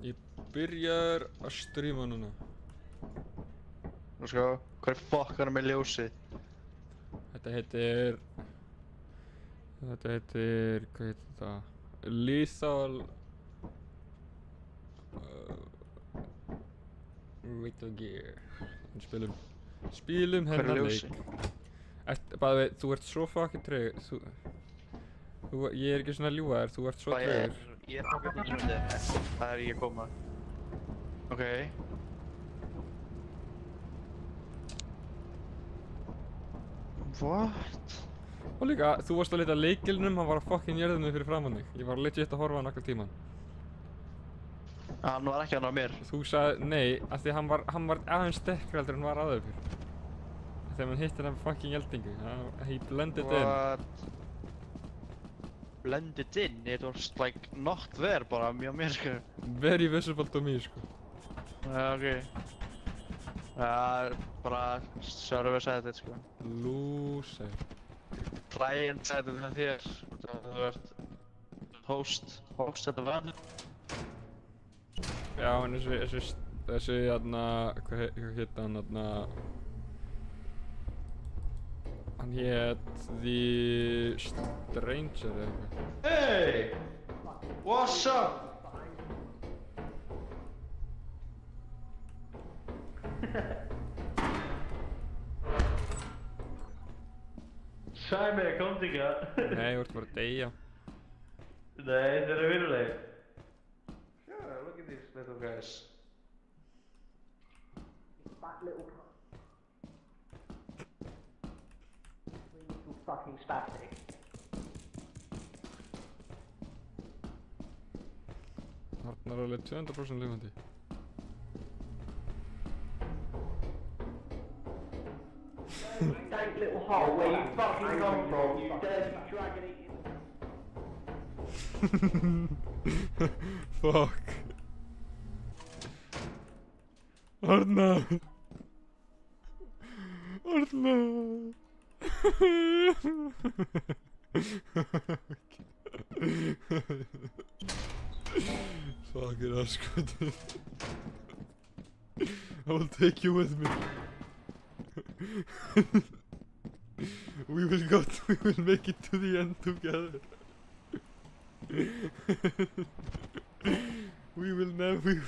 Ég byrjar að stríma núna. Nú sko, hvað fokkar með ljósið? Þetta heitir... hvað heitir þetta? Lethal... Metal Gear. Spilum hennar leik. Bæði, þú ert svo fucking treg. Ég er ekki svona að ljúga þér, þú ert svo tregur. Ég er fokkar með ljósið. Það er ég að koma. Ok. What? Og líka, þú varst að leita að leikilnum, hann var að fucking jörðinu fyrir framann þig. Ég var legit að horfa hann allan tíman. Hann var ekki hann á mér. Þú sagði nei, af því hann var aðeins sterkri heldur en hann var áður fyrr. Þegar mann hittir hann fucking eldingu. He blended in. What? Blended in? It was like not there bara mjög mér sko. Very visible to me sko. Ok. Bara server sagði þetta sko. Loser. Client sagði þetta þér. Þú ert host þetta vann. Já, en þessi þarna, hvað hétt hann þarna? Hann hétt The Stranger eða eitthvað. Hey! What's up? Sæmi, komdu ekki að. Nei, þú ert bara að deyja. Nei, þeir eru virulegir. Sure, look at these little guys. Fat little fucking spastic. Þarna er alveg 200% lifandi. Dank little hole where you fucking come from, you dirty dragon eating. Fuck. Arna. Arna. Fucking askot. I will take you with me. We will make it to the end together. We will never.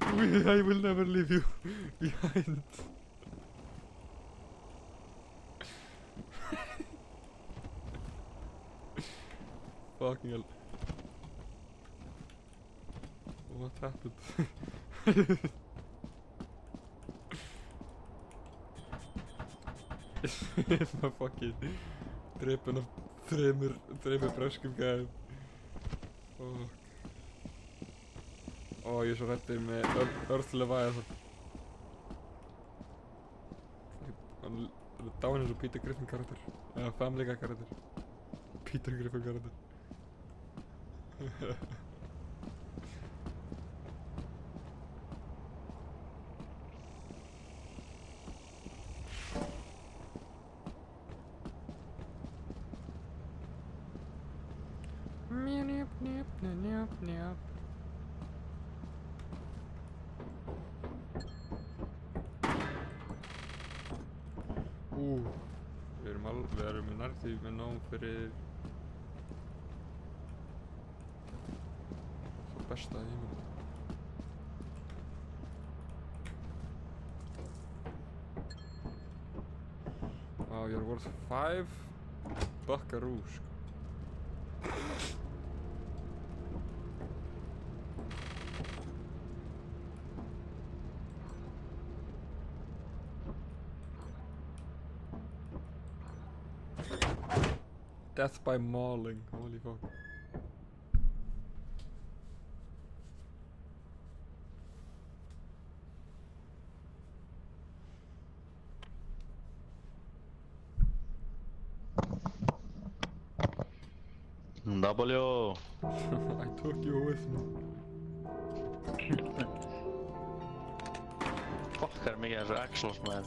I will never leave you behind. Fucking hell. What happened? Það fucking drepinn af þremur breskum gæðum. Fuck. Ó, ég er svo hræddur með Earth Leviathan. Hann er dáinn eins og Peter Griffin karakter. Eða Family Guy karakter. Peter Griffin karakter. Njáp. Við erum í nærtíð með nóg fyrir svo besta í heiminum. Wow, you're worth 5 buckaroos. Death by mauling, holy fuck. W. I took you with me. Fokkar mikið þessu Axlos man.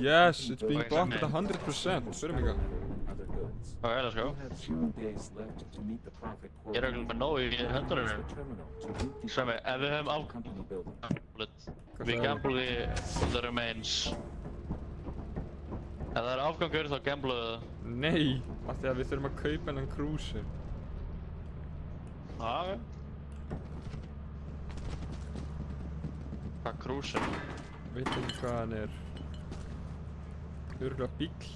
Yes, it's being blocked at 100%. Fyrir mig Ok, let's go. You have few days left to meet the Prophet Ég er auðvitað með nóg í höndunum the mér. terminal to route the Svæmi, ef við höfum the company building. we gamble the remains. Ef það er afgangur þá gambluðu það. Nei, af því að við þurfum að kaupa hennan cruiser. Ok. Hvað cruiser? Veit ekki hvað hann er. Örugglega bíll.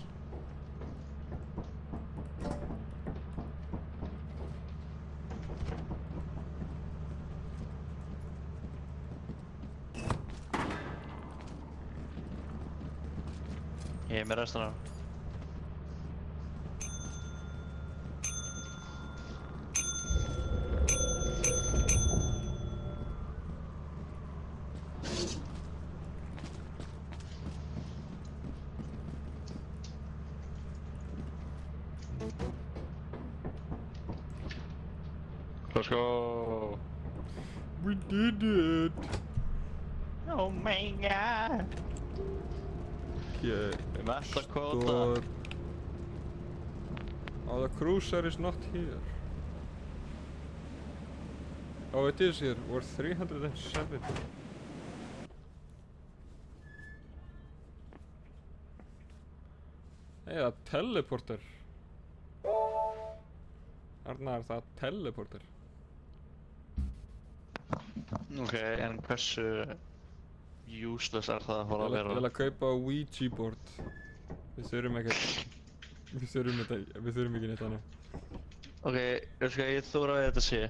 Ég er með restina. Let's go. We did it! Oh my god. Okay. Við met að kvota. Store. Oh, the cruiser is not here. Oh, it is here. We're 370. Hey, það er teleporter. Þarna er það teleporter. Ok, en hversu useless er það að fara að Ég vera? vil að kaupa Ouija board. Við þurfum ekkert. Við þurfum ekki neitt annað. Ok, ég þóra að þetta sé.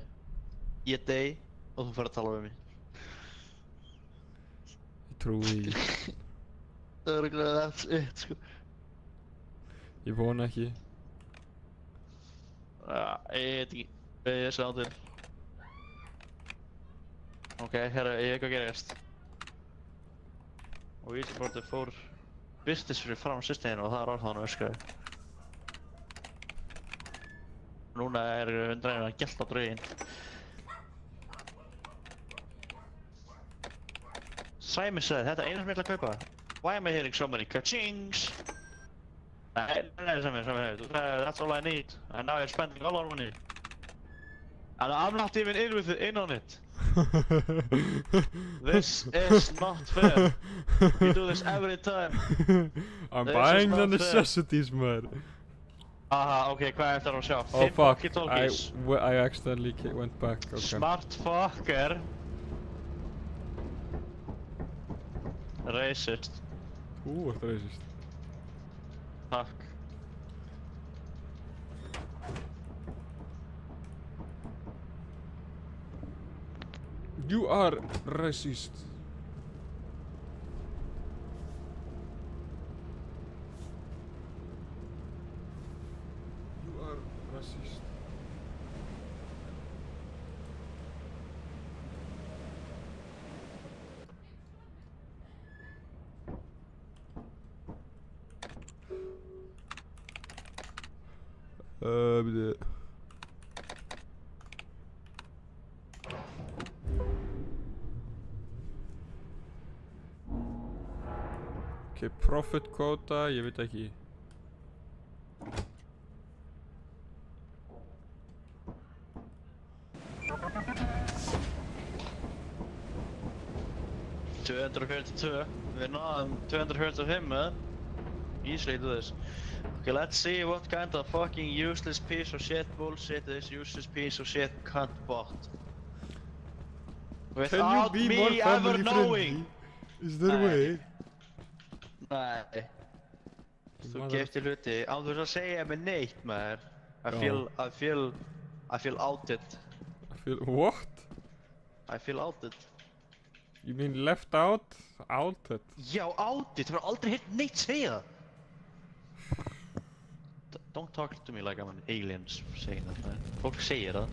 Ég dey og þú fer að tala við mig. Ég trúi því. That's it, sko. Ég vona ekki. Ég veit ekki. Ég sé á til. Ok, herra, ég veit hvað gerist. Og Ouija-boardið fór birtist fyrir fram systeminu og það er orðan að öskraði. Núna er undræðin að gelta á drauginn. Sæmi sagði, þetta er eina sem ég ætla að kaupa. Why am I hearing so many ka-chings? Nei, Sæmi, that's all I need. And now you're spending all our money. And I'm not even in on it. This is not fair. We do this every time. I'm This buying is the not fair. necessities, man. Aha, ok, hvað er það að sjá? Oh fuck, walkie-talkies. I accidentally went back. Okay. Smart fucker. Racist. Þú ert racist. Takk. You are racist. You are racist. Bleh. Ok, profit quota, ég veit ekki. $242. Við náðum 245 man. Easily do this. Okay, let's see what kind of fucking useless piece of shit bullshit this useless piece of shit cunt bought. Without me ever knowing! Is there a Nei. way? Nei. Þú Mother- geftir hluti án þess að segja mér neitt, maður. I Já. feel outed. I feel, what? I feel outed. You mean left out? Outed? Já, outed. Þú hefur aldrei heyrt neitt segja það. Don't talk to me like I'm an alien saying that, man. Fólk segir það.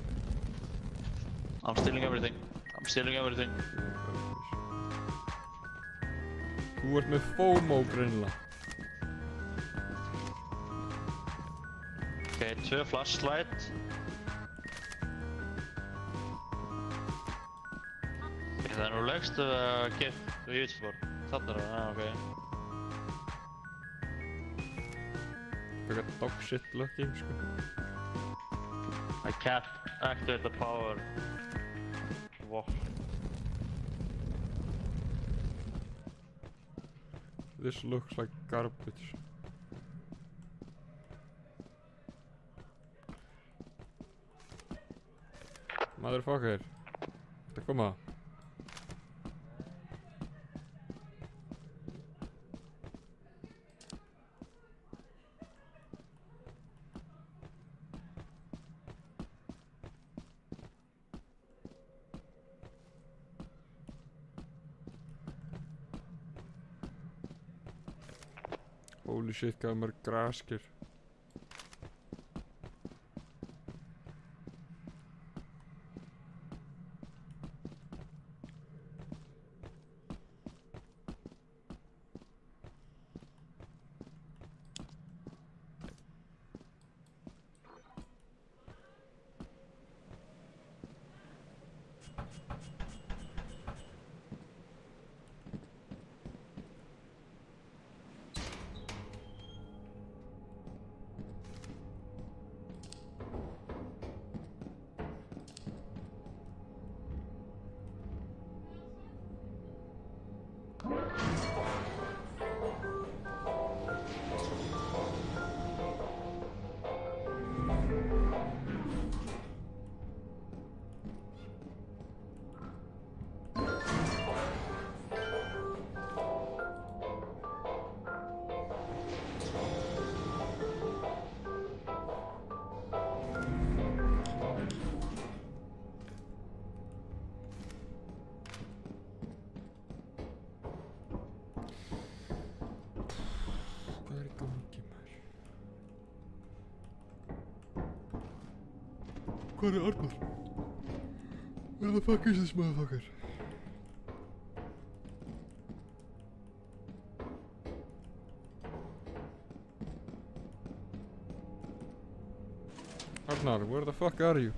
I'm stealing everything. I'm stealing everything. Þú ert með FOMO greinilega. Ok, 2 flashlight. Ok, það er nú legst gift við YouTube. Þarna er það, ok. eitthvað dog shit looking, sko. I can't activate the power. What? This looks like garbage. Motherfucker. Þetta koma. Holy shit, hvað er mörg graskir. Hvað er í gangi, maður? Hvað er Arnór? Where the fuck is this motherfucker? Arnar, where the fuck are you?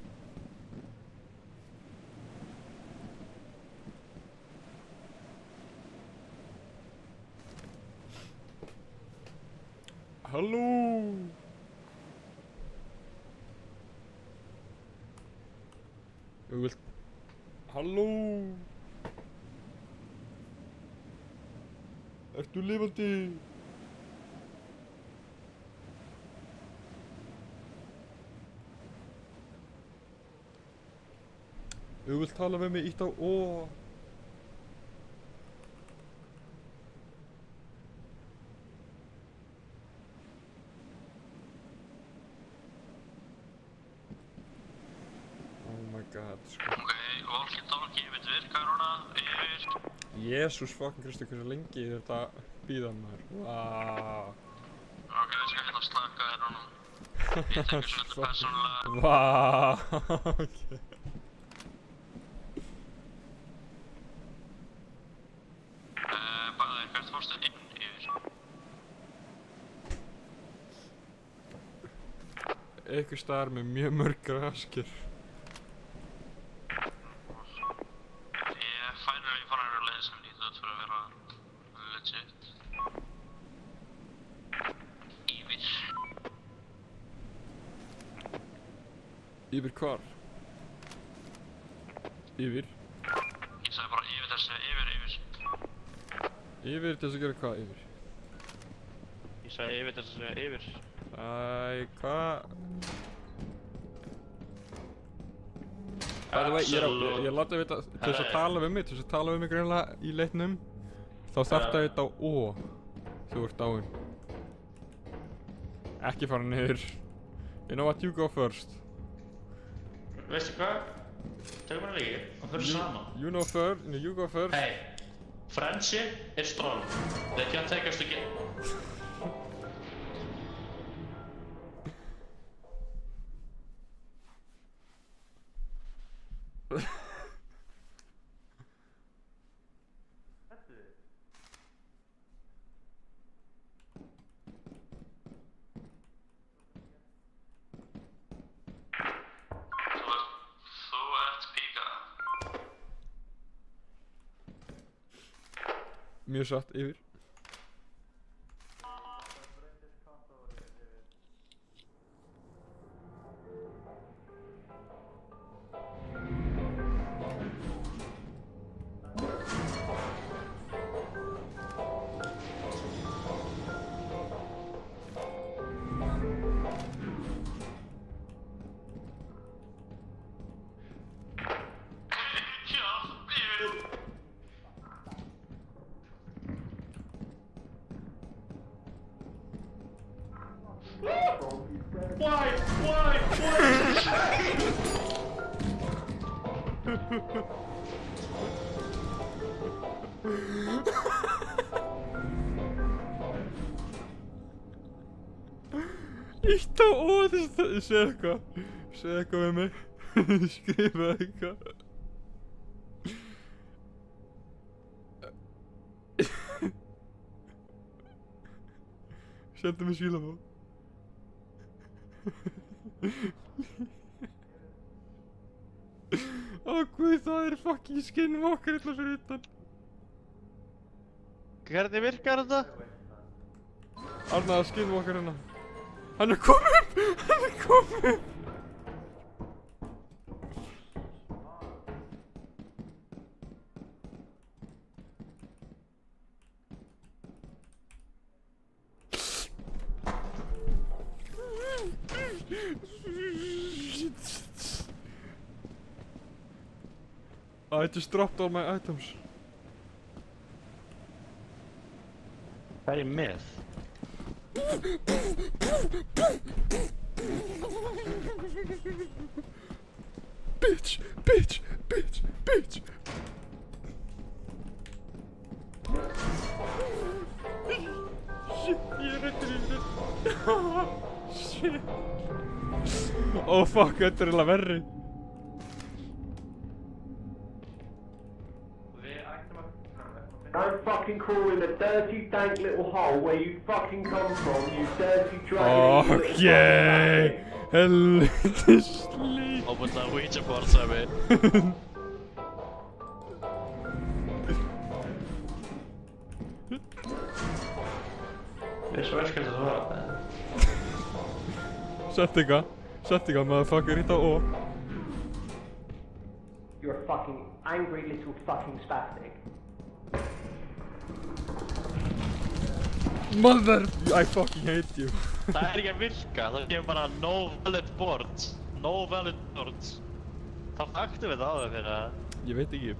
Halló! Þú vilt... Halló! Ertu lifandi? Þú vilt tala með mig, ítt á ó. Oh my god, sko. Ok, walkie-talkie, veitu virkar núna, yfir. Jésús fucking Kristi, hversu lengi er þetta að bíða maður? Vaaaa. Ok, ég skal hérna slaka þér núna. Ég tekur svolítið persónulega. Vaaaa, ok. Bæði, hvert fórstu inn yfir? Einhver staðar með mjög mörg graskir. Ég finally fann einhverja leið sem lítið út fyrir að vera legit. Yfir. Yfir hvar? Yfir? Ég sagði bara yfir þessi, yfir. Yfir til þess að gera hvað yfir? Ég sagði yfir þessi, yfir. Æ, hvað? By the way, ég láti að vita til þess að tala við mig, greinilega í leiknum. Þá þarftu að vita á ó. Þú ert dáinn. Ekki fara niður. You know what, you go first. Veistu hvað? Tökum hana líki og förum saman. You know first, no, you go first. Hey, friendship is strong. They can't take us together. Þú ert píka. Mjög satt, yfir. Ítt á ó, segðu eitthvað. Segðu eitthvað við mig. Skrifa eitthvað. Sendu mig skilabóð. Ó guð, það fucking skinwalker hérna fyrir utan. Hvernig virkar þetta? Arnar, skinwalker hérna. Hann kominn upp! Hann kominn upp! I just dropped all my items. Hvað er ég með? Bitch, bitch, bitch, bitch. Shit, ég rættur í þetta. Shit. Oh fuck, þetta eiginlega verri. Don't fucking crawl in the dirty, dank little hole where you fucking come from, you dirty, dragging little Okay. Helviti slík. Open the Ouija board, sagði við. Þessu verkefni þetta var. Sett eitthvað, motherfucker, hitt á ó. You're a fucking angry little fucking spastic. Mother, I fucking hate you. Það er ekki að virka, það kemur bara no valid boards. No valid boards. Það aktum við það á þau fyrir að... Ég veit ekki.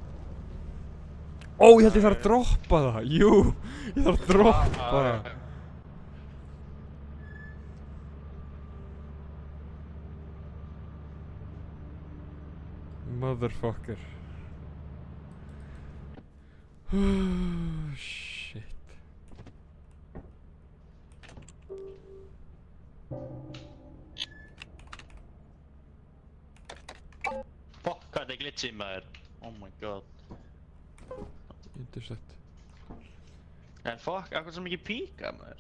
Ó, ég held ég þarf að droppa það. Jú, ég þarf að droppa það. Motherfucker. Shit. Fuck, hvað þetta er glitchið maður. Oh my god. Intercept. En fuck, akkur svo mikið píka maður.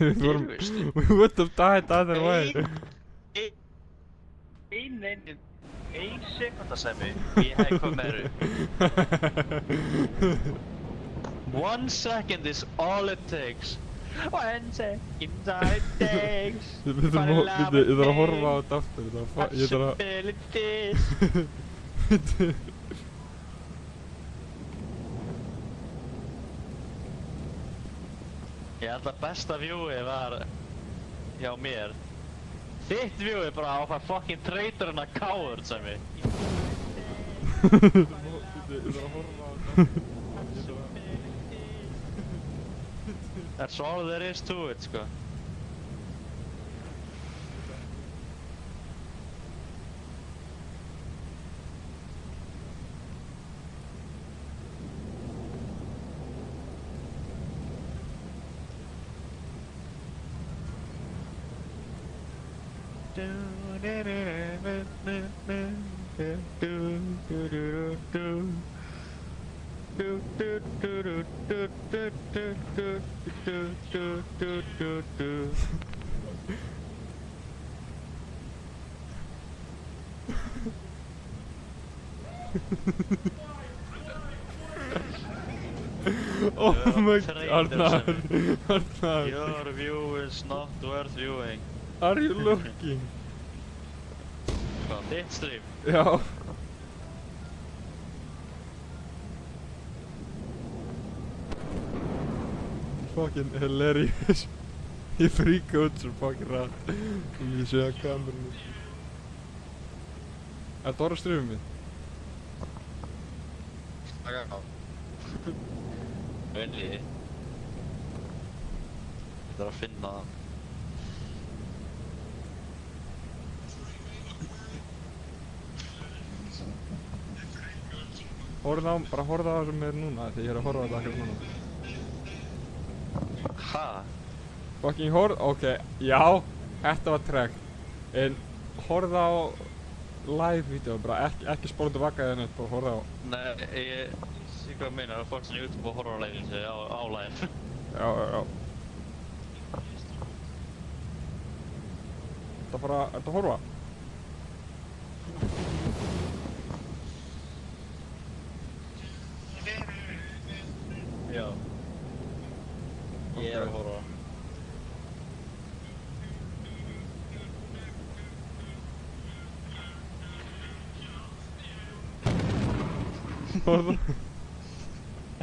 Við vorum... We would have died either way. Ein sekunda sem ég hef komið með þér. 1 second is all it takes. 1 second all it takes. Ég þarf að horfa á þetta aftur. Ég þarf að... Ég held að besta viewið var hjá mér. Þitt viewið bara á að fara fucking traitorinn að coward sem við. Ég þarf að horfa á þetta. That's all there is to it, sko. Oh my god, Arnar. Your view is not worth viewing. Are you looking? Hvað, þitt stream? Já. Fucking hilarious. Ég fríka út sem fucking rat. Ég sé að kamerunni. Er það orða streamið mitt? Taka á. Venni. Ég þarf að finna það. bara horfðu á það sem er núna, því ég er að horfa á þetta akkur núna. Ha? Fucking ok, já, þetta var trekt. En horfðu á live-vídeó, bara ekki spóla tilbaka eða neitt, bara horfðu á. Nei, ég sé hvað að meina, það er fólk sem er YouTube og horfa á live, á live. Já. Ertu að horfa? Já. Ég er að horfa. Horfðu.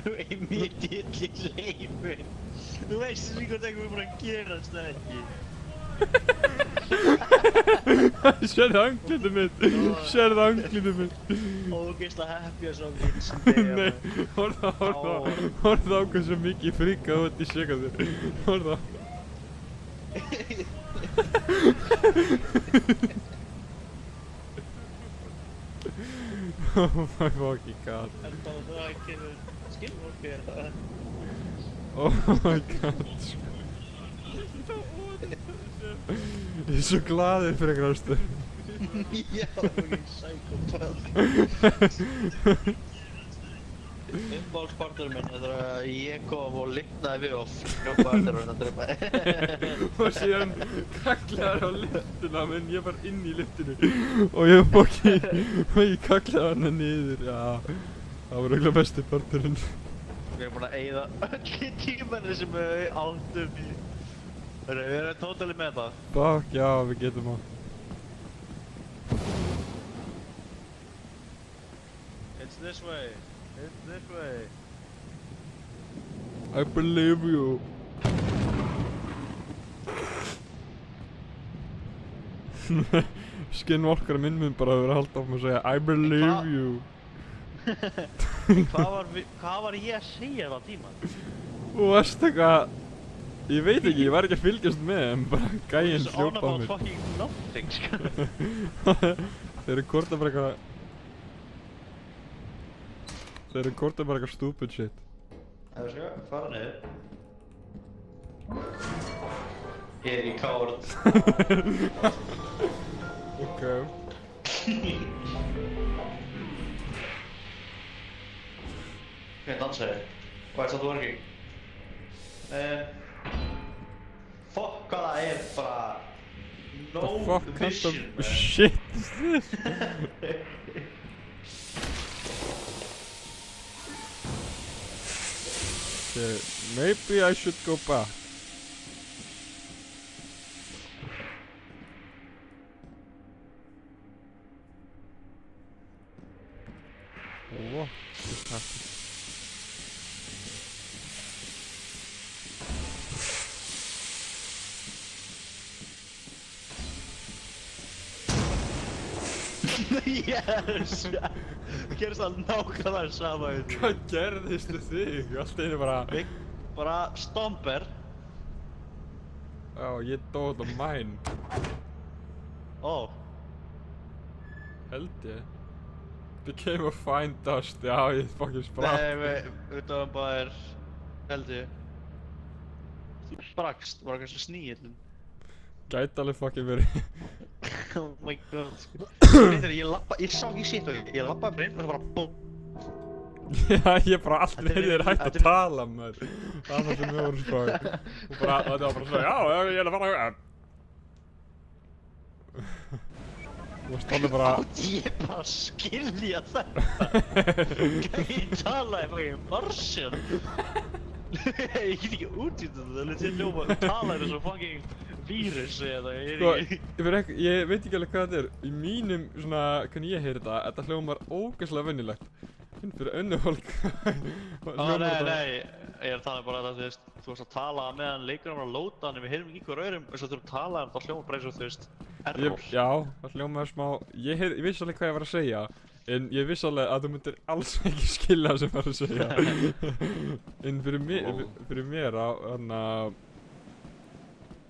Immediately leifin. Þú veist ekki hvort eitthvað er búin að gerast það ekki. Sérðu anglitið mitt. Ógeðslega happy að svo vinsinn Nei, horfðu á hversu mikið fríkað út í sekundur. Horfðu á. Oh my fucking god. Þetta var það að kemur skilmorki er það. Oh my god. Ég er svo glaður fyrir einhver ástæðu. Já, fucking psychopath. Uppáhaldsparturinn minn er þegar ég kom og lifnaði við og fljópaði eftir hann að drepa. Og síðan kaklaði á lyftuna, menn ég var inn í lyftinu. Og ég kaklaði hana niður, já. Það var eiginlega besti parturinn. Við erum búin að eyða öllu tímanni sem við áttum í. Við erum totally með það. Fuck, já, við getum á. It's this way. I believe you. Skinwalker minn mun bara vera að halda áfram að segja I believe you. Hvað var ég að segja það tíma? Þú varst eitthvað, ég veit ekki, ég var ekki að fylgjast með en bara gæinn hljópa á It's all mér. about fucking nothing, sko. Þeir rekorda bara eitthvað stupid shit. Það er sko, fara niður. Ég er í kárt. Ok. Hvernig dansa ég? Why it's not working? Fuck hvað það er bara no The fuck kind vision, of man. shit is this? Okay, maybe I should go back. What just happened? Yes! Það gerist það nákvæmlega sama í því. Hvað gerðist þig? Allt einu bara... Bara stomper. Já, ég dóð á mine. Ó. Held ég. Became a fine dust, já ég fucking spratt. Nei, við döfum bara held ég. Þú sprakst, var kannski snigillinn. Gæti alveg fucking verið. Oh my god, sko. Ég sá ekki shit og ég lappaði bara inn og það bara BOOM. Já, ég bara allt Þetta er verið hægt að þetta er- tala maður. Það var sem við vorum spáð. Og bara, þetta var bara svona, já, ég er að fara að... Þú varst alveg bara... Átti ég bara að skilja þetta? Ég talaði fucking Martian. Ég get ekki útýtt þetta, það er ljóma, þú talaði eins og fucking vírus eða ég Sko, er ekki... ég veit ekki alveg hvað þetta er. Í mínum, svona, hvernig ég heyri þetta hljómar ógeðslega venjulegt. En fyrir önnu fólk... Nei, ég er að tala bara að þú veist, þú varst að tala meðan leikurinn var að lóta en við heyrum ekki hver öðrum eins og þú erum að tala en það hljómar bara eins og þú veist, error. Já, það hljómaði smá... Ég vissi alveg hvað ég var að segja. En ég vissi alveg að þú myndir alls ekki skilja það sem ég var að segja. En fyrir mér á, þannig að...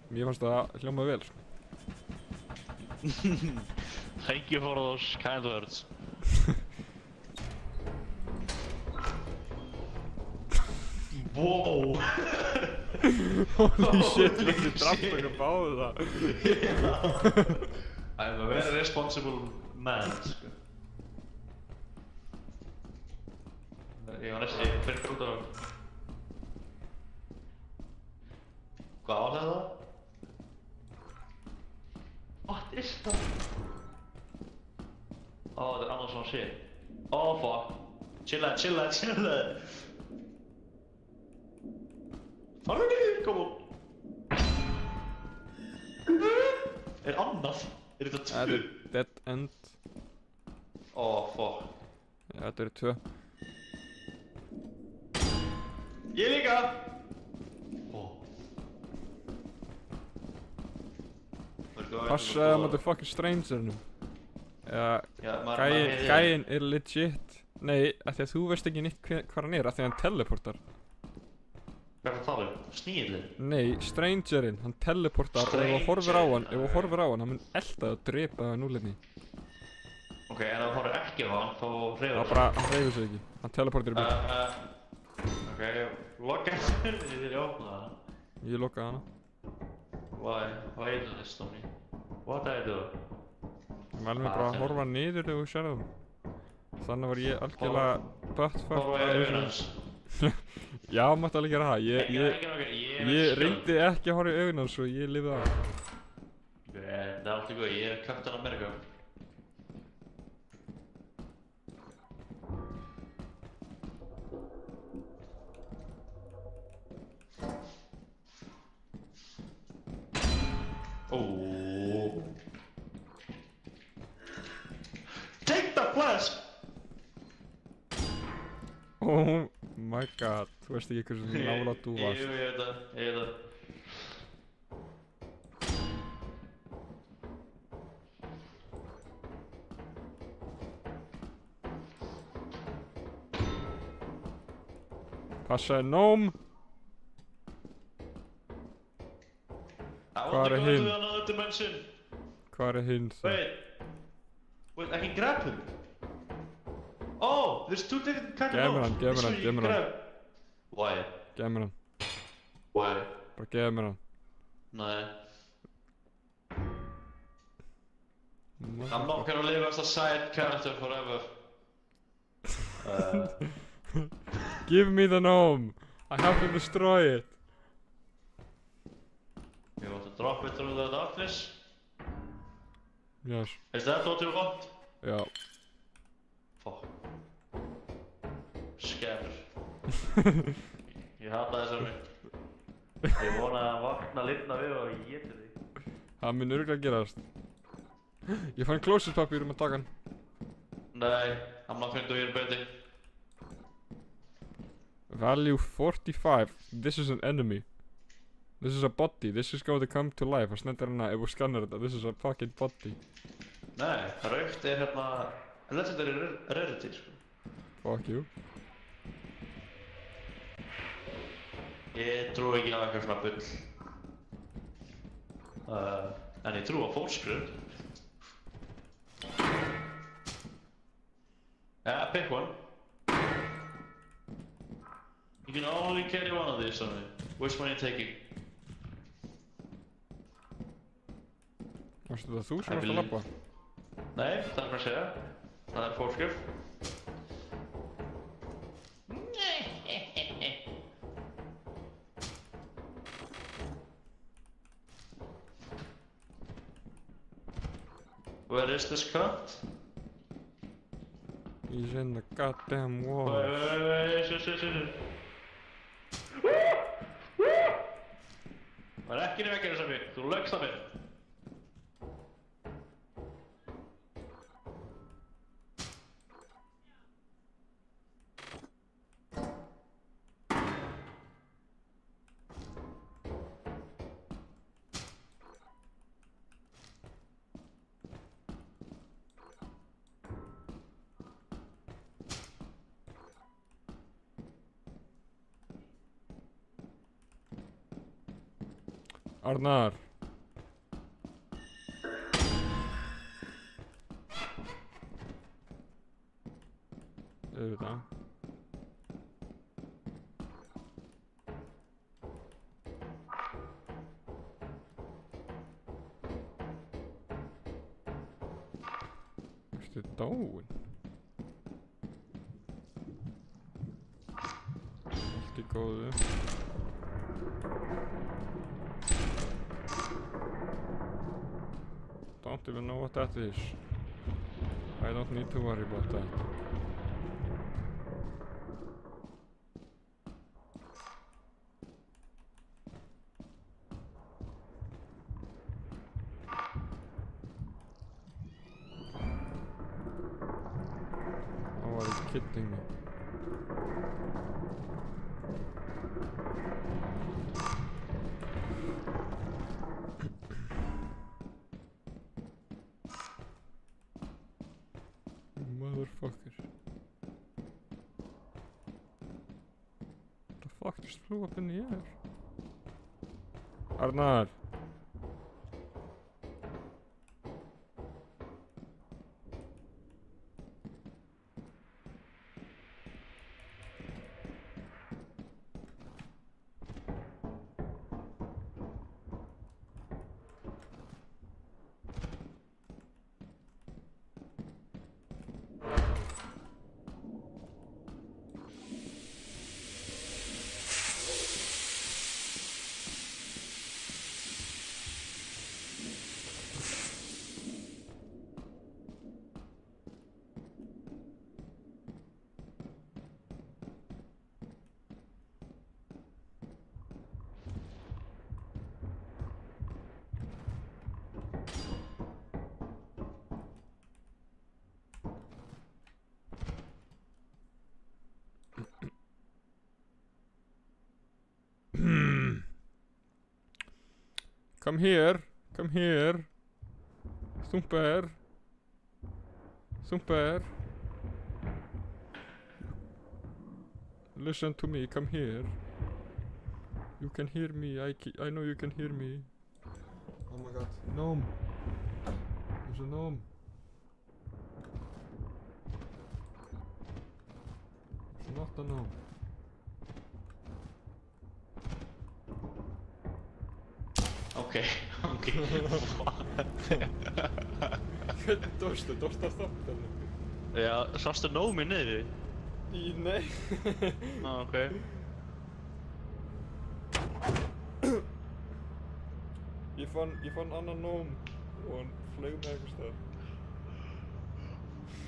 Mér fannst það hljómaði vel, sko. Thank you for those kind words. Wow! Holy shit, Holy þessi drafst shit. okkur báðu það. I'm a very responsible man, sko. Ég var næstu fyrir út á... Hvað var þetta? What is það? Ó, þetta er annars svona shit. Oh fuck. Chilla. Kom on. Er annað? Er þetta Þetta tvö? er dead end. Oh fuck. Já, þetta eru 2. Ég líka! Passaði á motherfucking strangernum. Já, Gæinn er legit. Nei, af því að þú veist ekki neitt hvað hann er, af því að hann teleportar. Hvað er það að tala um? Snigillinn? Nei, strangerinn, hann teleportar og ef þú horfir á hann, hann mun elda og drepa það núleginni. Ok, en ef þú horfir ekki á hann, þá reyður Það bara, hann reyfir sig ekki. Hann teleportar í byrju. Ok, lokka eftir, ég þurfi að opna það. Ég lokaði hana. Why is this to me? What do I do? Ég mæli mig bara að horfa niður þegar þú sér það. Þannig var ég algjörlega buttfucked. Horfa í augun hans. Já, mætti alveg gera það. Ég reyndi ekki að horfa í augun hans og ég lifði það. Það er alltaf góð, ég er Captain America. Oh. Take the flask! Oh my god, þú veist ekki hversu nálægt þú varst. Jú, ég veit það. Passaði nóm. Hvar er hinn? Hvar er hinn? Wait, I can grab him. Oh, there's two different kind of notes. Gef mér hann. Why? Gef mér hann. Why? Bara gef mér hann. Nei. I'm not gonna live as a side character forever. Give me the gnome. I have to destroy it. You want to drop it through the darkness? Yes. Is that what you want? Já. Fuck. Scammer. Ég hata þessar mig. Ég vona að hann vakna lifna við og ég geti þig. Það mun örugglega gerast. Ég fann klósettpappír að taka hann. Nei, I'm not gonna do your bidding. Value 45. This is an enemy. This is a body. This is going to come to life. Það stendur hérna ef þú skannar þetta. This is a fucking body. Nei, raukt er hérna legendary rarity, sko. Fuck you. Ég trú ekki á eitthvað svona bull. En ég trú á fólksgrunn. Yeah, pick one. You can only carry one of these, Sonny. Which one are you taking? Varstu þetta þú sem varst að labba? Nei, það er bara að segja. Það er fólksgrunn. Where is this cunt? He's in the goddamn wall. Shit. Það er ekki nefn ekki þess að mér, þú lögst að mér. Arnar. Auðvitað. Ertu dáin? Allt í góðu. Don't even know what that is. I don't need to worry about that. Oh, are you kidding me? Motherfucker. The fuck just flew up in the air? Arnar! Come here! Come here! Stumper! Stumper! Listen to me, come here. You can hear me, I know you can hear me. Oh my god, gnome! There's a gnome. It's not a gnome. Okej, okej. Hvernig dórstu að stoppa þarna? Já, sástu nómi niðri? Nei. Ok. Ég fann annan nóm og hann flaug með eitthvað stað.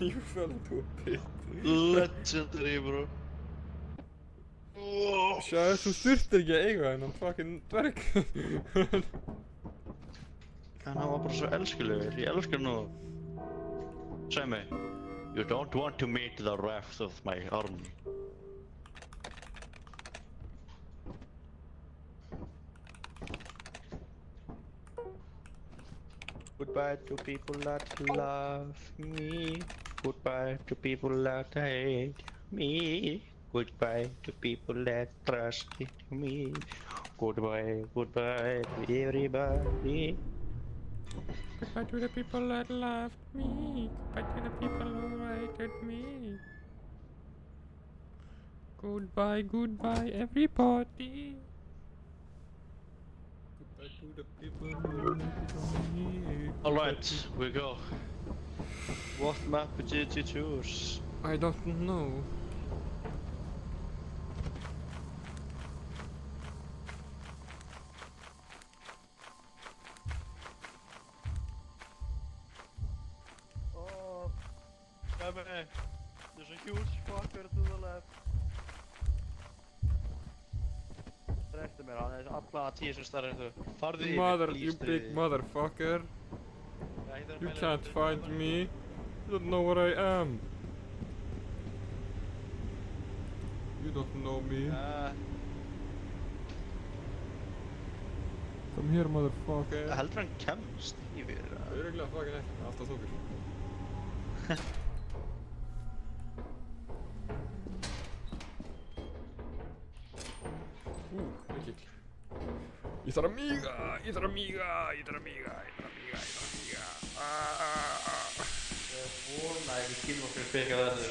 You fell into a pit. Legendary, bro. Sjáðu, þú þurftir ekki að eiga þennan fucking dverg. En hann var bara svo elskulegur, ég elskar nú. Segð mig, you don't want to meet the wrath of my army. Goodbye to people that love me. Goodbye to people that hate me. Goodbye to people that trusted me. Goodbye, goodbye to everybody. Goodbye to the people that loved me. Goodbye to the people who hated me. Goodbye, goodbye, everybody. Goodbye to the people who hated me. Alright, we go. What map did you choose? I don't know. Oh, Kevin, there's a huge fucker to the left. Dreftu mér, hann er allavega 10 sem stærri en þú. Farðu yfir, Mother, please, you big stríði. motherfucker. Já, ég þarf að You meina can't þetta. find me. You don't know where I am. You don't know me. Come here, motherfucker. Heldur hann kemst yfir? Örugglega fucking ekki, alltaf þokur. Mikill. Ég þarf að míga, ég þarf að míga, ég þarf að míga, ég þarf að míga, ég þarf að míga. Ég vona að ég skilum okkur speka þessu.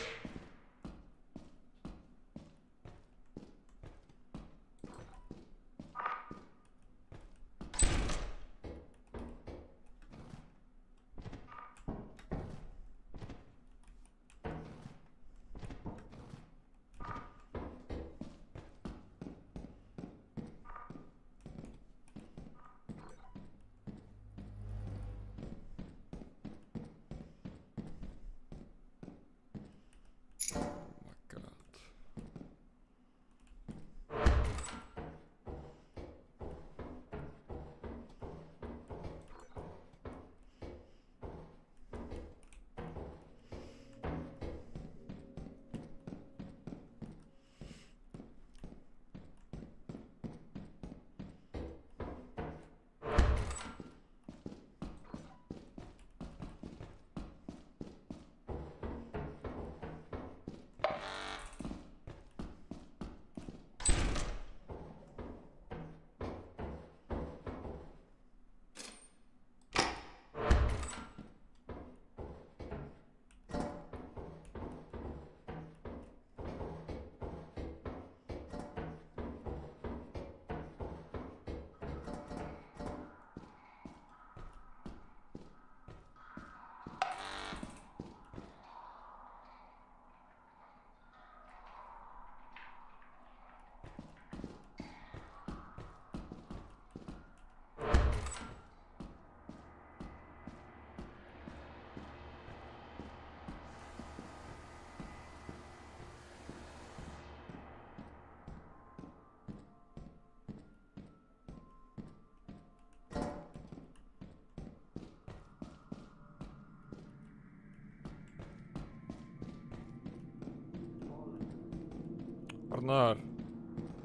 Arnar.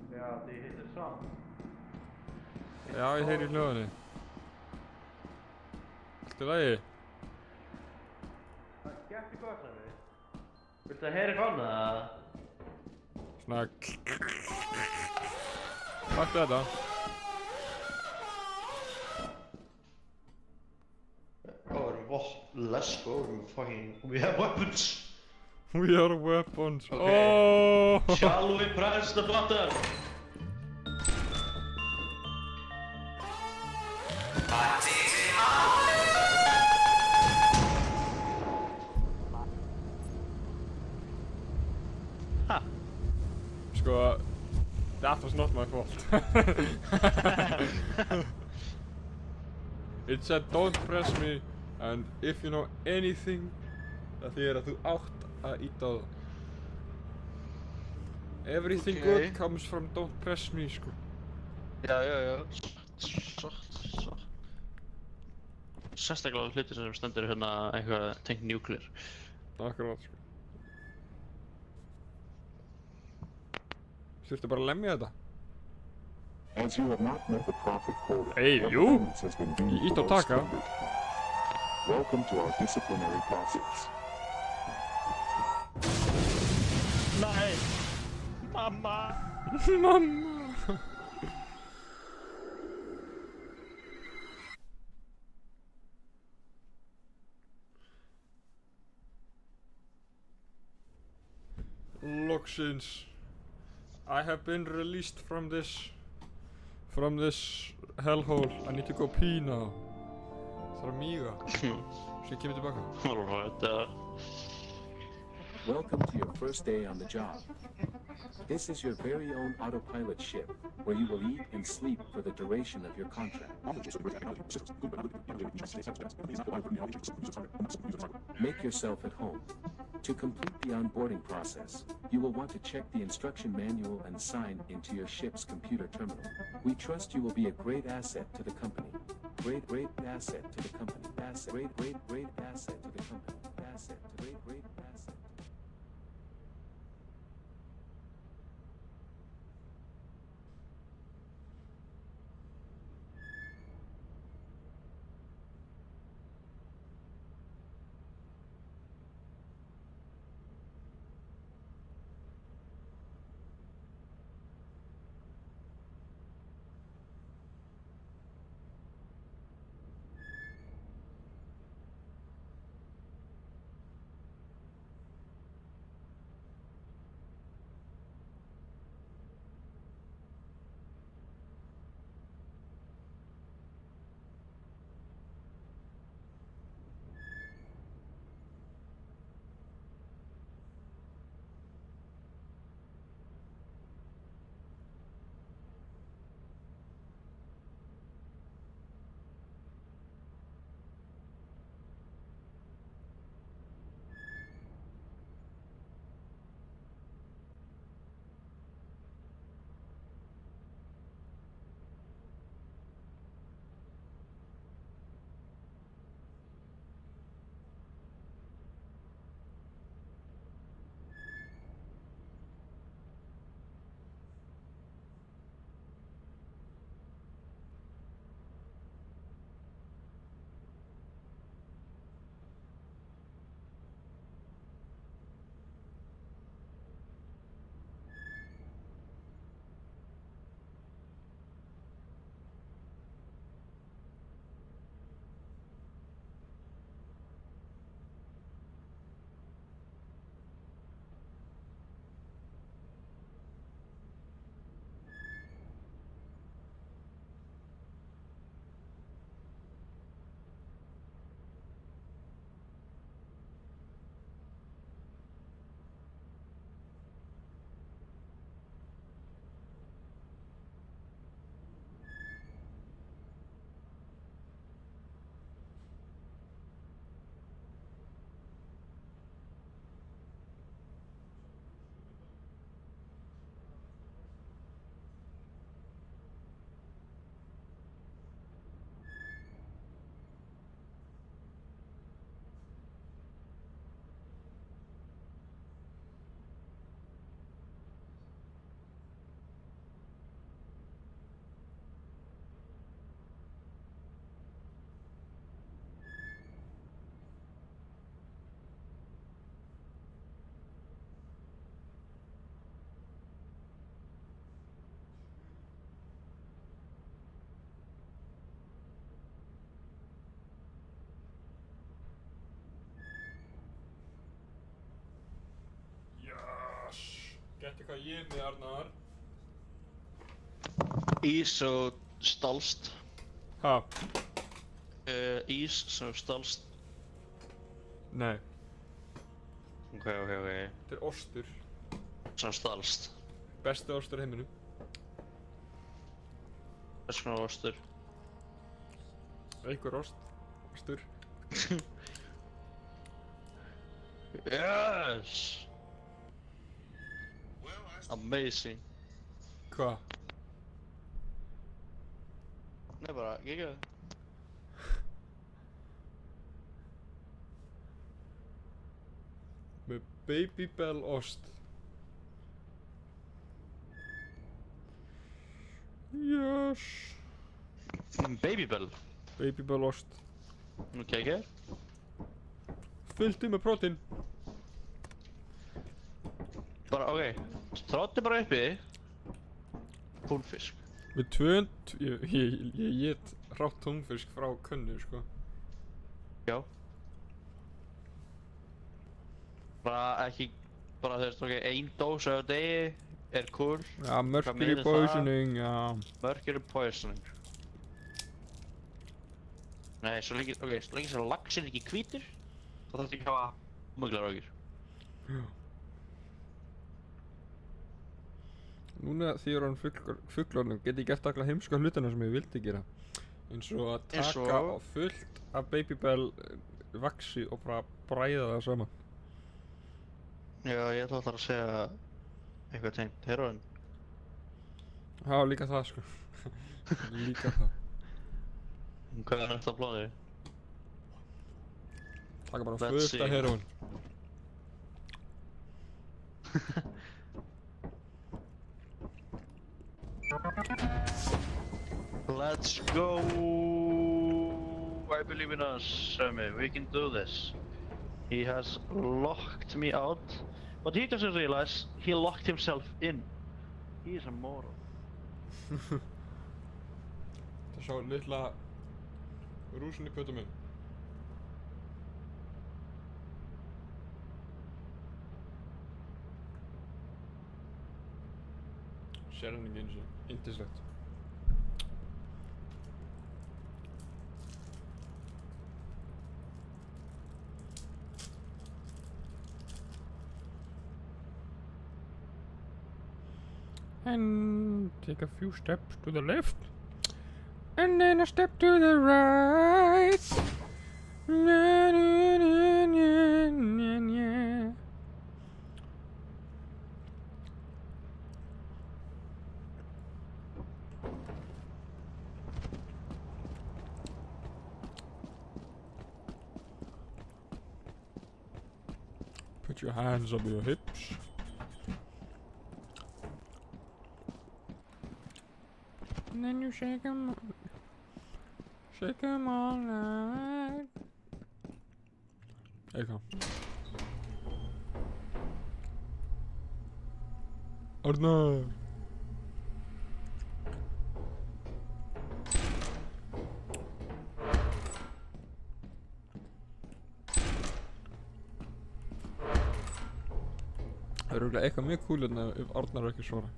Já, þið hittir saman. Já, ég heyri í hljóðinni. Allt í lagi? Það gæti gott að við. Viltu að heyra eitthvað annað? Svona... Takk þetta. Let's go, we have weapons. We are weapons. Okay. Oh! Shall we press the button? Ha. Sko, that was not my fault. It said don't press me, and if you know anything, það þýðir að þú átt að íta á það. Everything Okay. good comes from don't press me, sko. Já. Svo. Sérstaklega hlutir sem stendur hérna eitthvað tengt nuclear. Akkurát, sko. Þurftu bara að lemja þetta. As you have not met the profit quota, Hey, your you! performance has been deemed Ít á below taka. standard. Welcome to our disciplinary process. Nei! Mamma! Mamma! Loksins. I have been released from this hellhole. I need to go pee now. Það er að míga. Svo ég kemur tilbaka. Alright, Welcome to your first day on the job. This is your very own autopilot ship, where you will eat and sleep for the duration of your contract. Make yourself at home. To complete the onboarding process, you will want to check the instruction manual and sign into your ship's computer terminal. We trust you will be a great asset to the company. Great asset to the company. Great asset to the company. Asset to great asset. inni, Arnar. Ís og stalst. Ha? Ís sem stalst. Nei, Ok. þetta er ostur. Sem stalst. Besti ostur í heiminum. Hvers konar ostur? Einhver ostur. Yes! Amazing. Hva? Nei bara, geggjað. Með Babybel ost. Yes. Babybel. Babybel ost. Geggjað. Fyllti með prótein. Bara, ok. Tróddi bara uppi. Túnfisk. Með ég get hrátt túnfisk frá könnu, sko. Já. Bara ekki, bara þú veist, ok, ein dós á degi er cool. Ja, mercury meira það? poisoning, já. Mercury poisoning. Nei, svo lengi, ok, svo lengi sem laxinn er ekki hvítur, þá þarf ekki að hafa möglar ágjur. Já. Núna því ég er hann fullorðinn get ég gert alla heimska hlutina sem ég vildi gera. Eins og að Eins taka og? fullt af Babybel vaxi og bara bræða það saman. Já, ég ætla alltaf að segja eitthvað tengt heroin. Já, líka það, sko. Líka það. Hvað er þetta á blóði? Taka bara Let's fullt see. af heroin. Let's go! I believe in us, Sammy. We can do this. He has locked me out, but he doesn't realize he locked himself in. He is a moron. Það sá litla rúsin í pötum minn. Sér hann ekki eins og yndislegt. And take a few steps to the left. And then a step to the right. Na, na, na, na, na, na. Put your hands on your hips. And then you shake 'em. Shake 'em all night. There you go. Arnar! Það er örugglega eitthvað mjög cool hérna ef Arnar er ekki svara.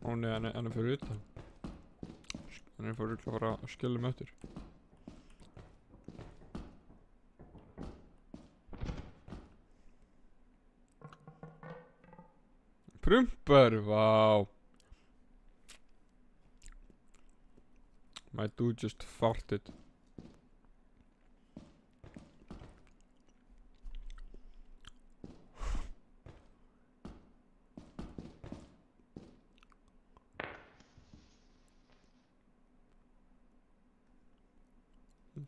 Ó nei, hann er fyrir utan. Hann er fyrir að fara að skilja um eftir. Prumpar, vá. My dude just farted.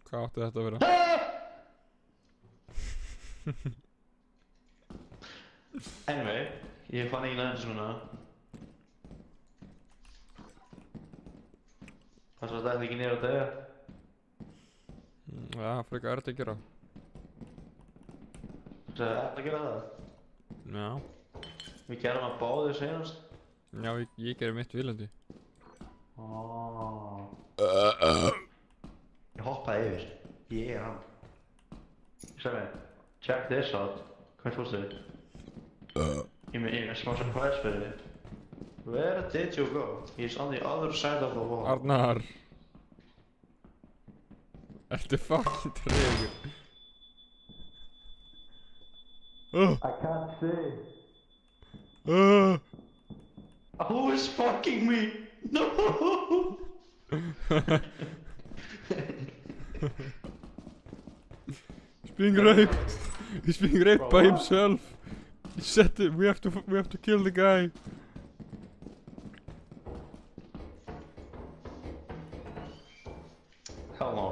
Hvað átti þetta að vera? Anyway, ég fann ekki næðin svona. Það svo þetta ekki niður á dega. Já, frekar er þetta að gera. Það er þetta að gera það. Já. Við gerum að báðu senast. Já, ég gerir mitt viljandi. Ég hoppaði yfir. Ég er hann. Sami, check this out. Hvert fórstu þið? Ég með smá surprise fyrir þið. Where did you go? He's on the other side of the wall. Arnar. Ertu fucking tregur? I can't see. Uh. Who is fucking me? No! He's being raped. He's being raped by himself. He said it. We have to kill the guy. Hell no.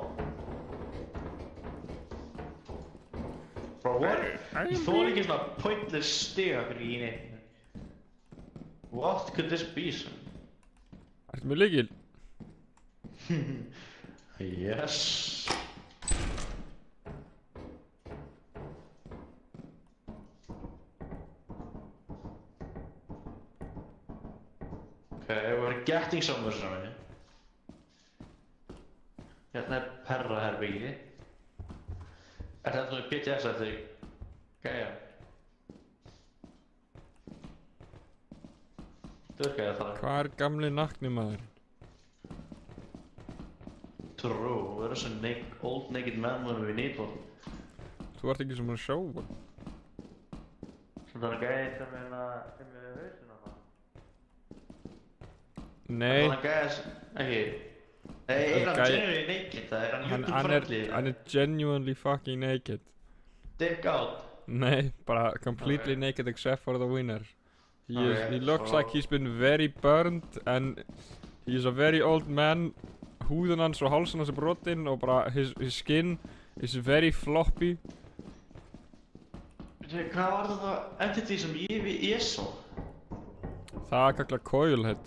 Bro, what? Ég þóla ekki svona pointless stiga fyrir í neitt. What could this be, son? Ertu með lykil? Yes. Okay, we're getting somewhere, Sami. Hérna er perraherbyggi. Er þetta svona PTS eftir gæja? Dörgæja það. Hvað er gamli nakni maður? True, where is a old naked man when we need one? Þú ert ekki sem að sjá hann. Svona gæja sem er hausinn á það. Nei. Svona gæja sem, ekki. Nei, er hann genuinely naked? Það er hann YouTube-friendly? Hann er genuinely fucking naked. Dick out? Nei, bara completely naked except for the winner. He looks so- like he's been very burned and he's a very old man. Húðun hans og hálsun hans er brotinn og bara his skin is very floppy. Hvað var þetta entity sem ég sá? Það er kallað coilhead.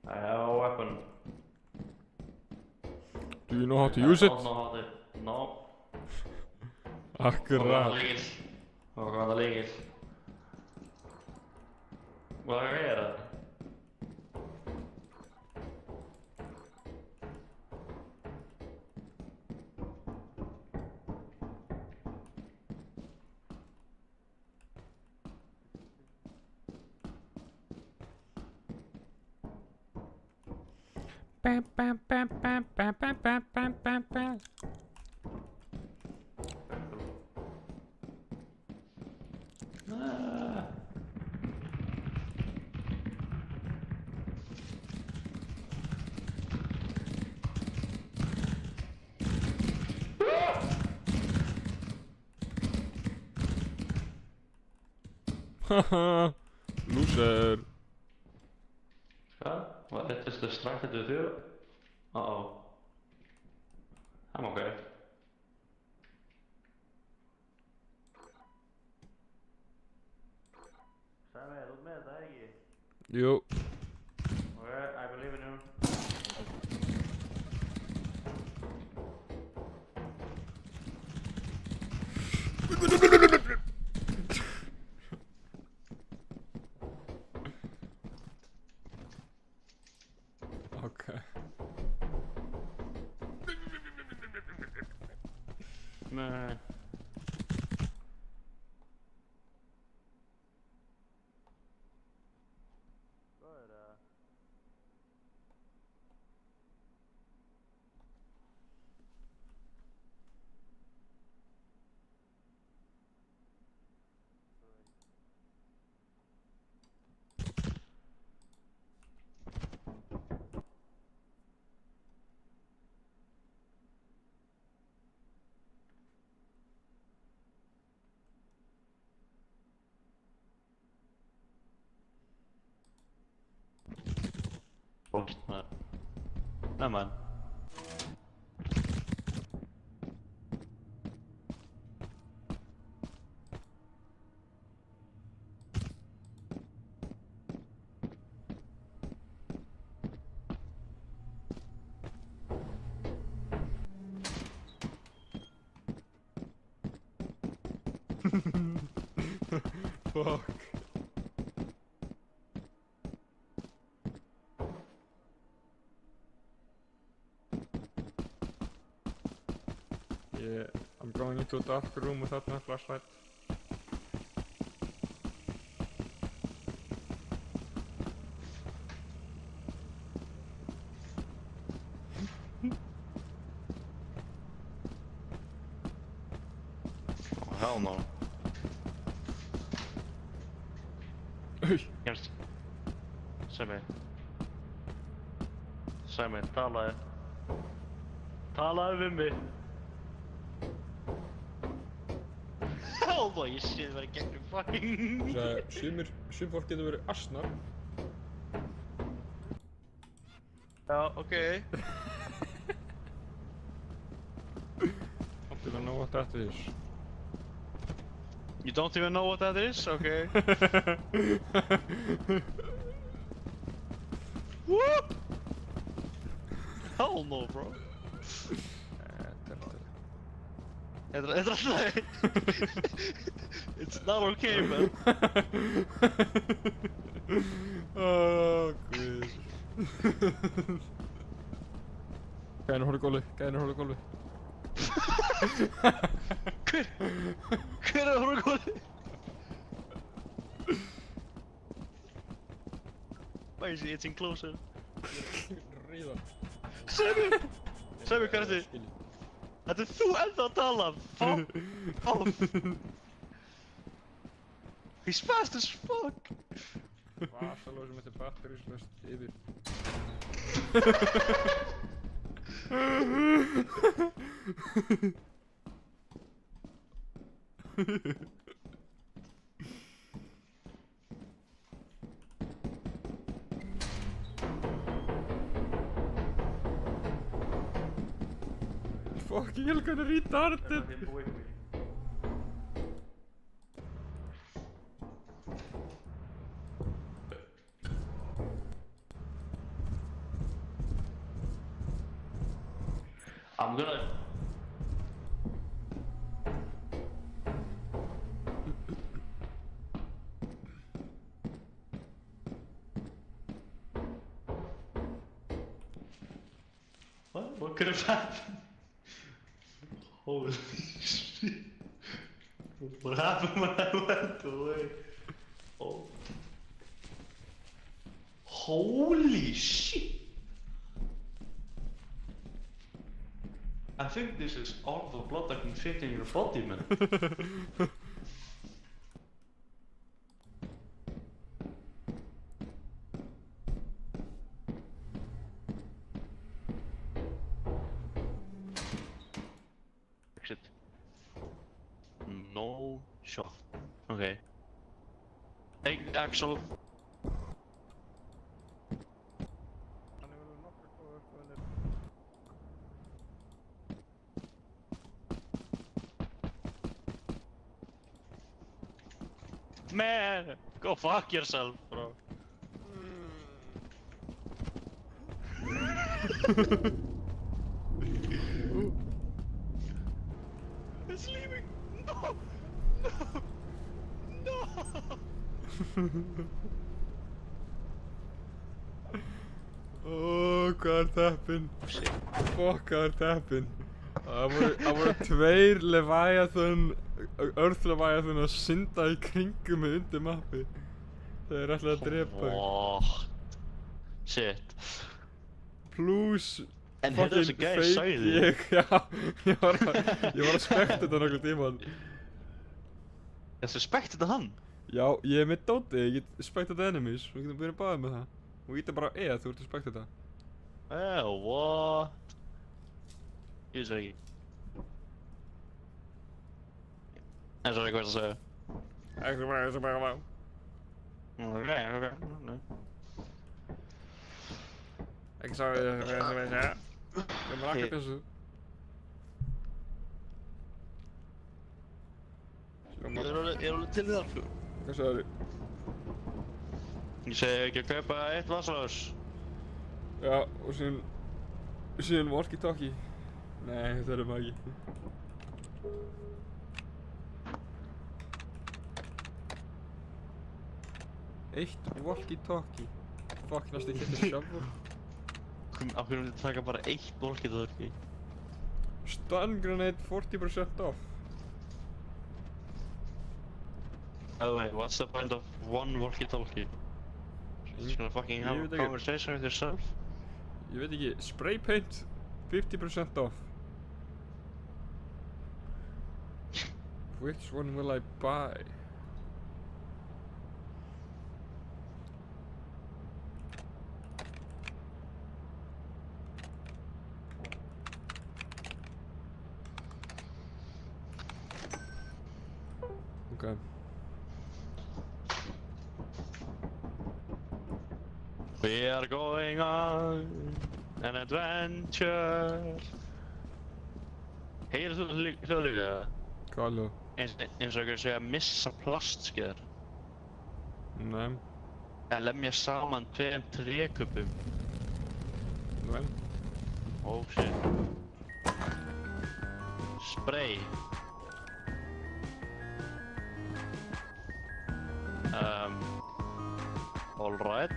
I have a weapon. Do you know how to use it? I don't know how to... No. Akkurat. Og hvað það líkil? Hvað er það? Bam, bam, bam, bam, bam, bam, bam, bam, bam, bam. Haha, loser. Hvað? What? It is distracted with you? Uh-oh. I'm okay. Sami, þú ert með þetta, ekki? Jú. Okay, I believe in you. Okay. Nej. Nej, man. Fuck. I'm going into a dark room without my flashlight. Oh, hell no. Kemst. Sæmi, talaðu. Talaðu við mig. Hell no, ég sé þið verið gegnum fucking. Sum fólk getur verið asnar. Já, ok. Don't even know what that is. You don't even know what that is? Okay. Whoop! Hell no, bro. It's not okay, man. Oh, guð. Gæðin horfði góli, gæðin horfði góli. Hver er góði? Why is he getting closer? Ríðan. Sæmi, hvað er þetta? Þetta er þú ennþá að tala! Fuck off! He's fast as fuck! Vasalóð sem þetta batteríslaust yfir. Fucking hell, kind of retarded! I'm gonna... What could have happened? Holy shit. What happened when I went away? Oh. Holy shit! I think this is all the blood that can fit in your body, man. Exit. No shot. Okay. Hey, Axel. Man, go fuck yourself, bro. It's leaving. No. No. Oh, hvað er tappin? Shit. Fuck, hvað er tappin? Það voru tveir Leviathan, Earth Leviathan að synda í kringum mig undir mappi. Þeir ætlaði að drepa mig. What? Shit. Plus En heyrðu þessi gæi sagði þig. Ég var að spekta þetta nokkuð tíman. Ég suspect þetta hann? Já, ég er með dóti, ég get spekta þetta enemies. Við getum byrjað báðið með það. Og ég bara þú ert að spekta þetta. What? Ég sé ekki. En svo er eitthvað að segja. Ok. Ekki sá ég hvað ég að segja. Ég maður ekki þessu. Ég er alveg til í það, flug. Hvað sagði þið? Ég segi ekki að kaupa eitt vasalós. Já, og síðan walkie-talkie. Nei, þetta er maður ekki. Eitt walkie-talkie. Fuck, næstu getur sjálfur. Af hverju myndi taka bara eitt walkie-talkie? Stun grenade 40% off. By the way, what's the point of one walkie-talkie? Just gonna fucking have Ég a veit ekki. conversation with yourself? Ég veit ekki, spray paint 50% off. Which one will I buy? Okay. We are going on an adventure. Heyrir þú hljóð líka? Hvað alveg? Eins og einhverju segja missa plastskeður. Nei. Eða lemja saman tveim trékubbum. Nei. Oh shit. Spray. Alright.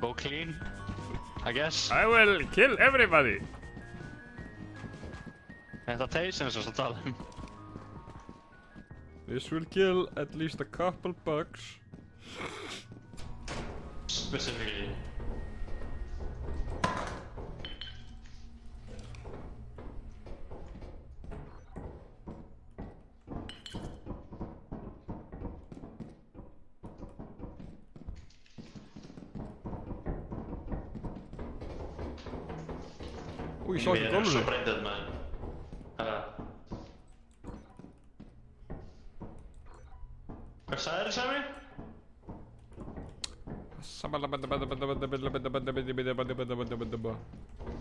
Go clean, I guess. I will kill everybody! Þetta teysin sem að tala um. This will kill at least a couple bugs. Specifically. Új, ég sá ekki gólfinu. Svo breyndið maður. Hvað sagðir þið Sami?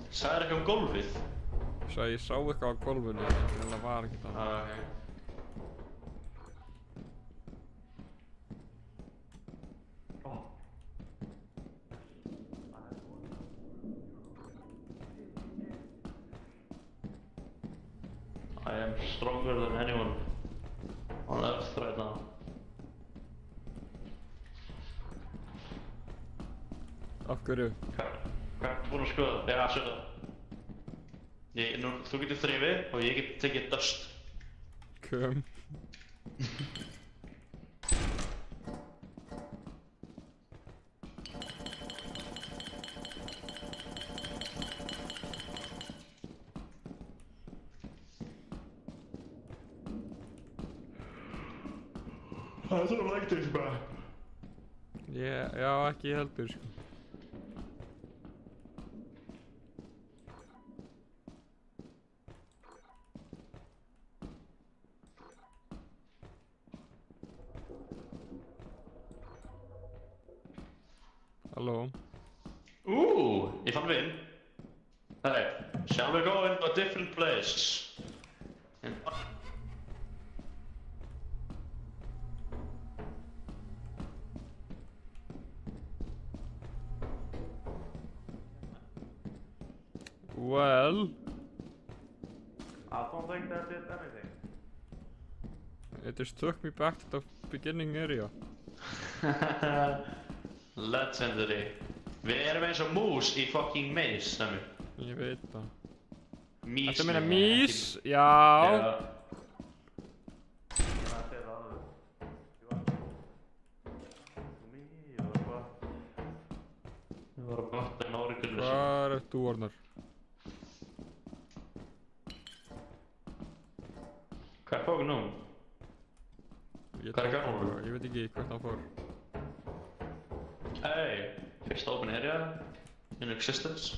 Sagðir eitthvað gólfið? Svo ég sá eitthvað á gólfinu, en það var ekki það. Ok. I am stronger than anyone on earth right now. Af hverju? Hvað ertu búinn að skoða? Já, sjöta. Þú getur þrifið og ég get tekið dust. Kum. I don't like this man. Já, ekki heldur, sko. Halló? Ég fann vinn. Hey, shall we go into a different place? Well... I don't think that did anything. It just took me back to the beginning area. Legendary. Við erum eins og mús í fucking maze, Sami. Ég veit það. Mís. Þetta meina mís? Já. Can I say the other? You want to me or what? Við varum gott en orikulis. Hvar ert þú, Warner? Hvað er fók nú? Hvað er gaman? Ég veit ekki hvert hann fór. Hey, fyrst open area in existence.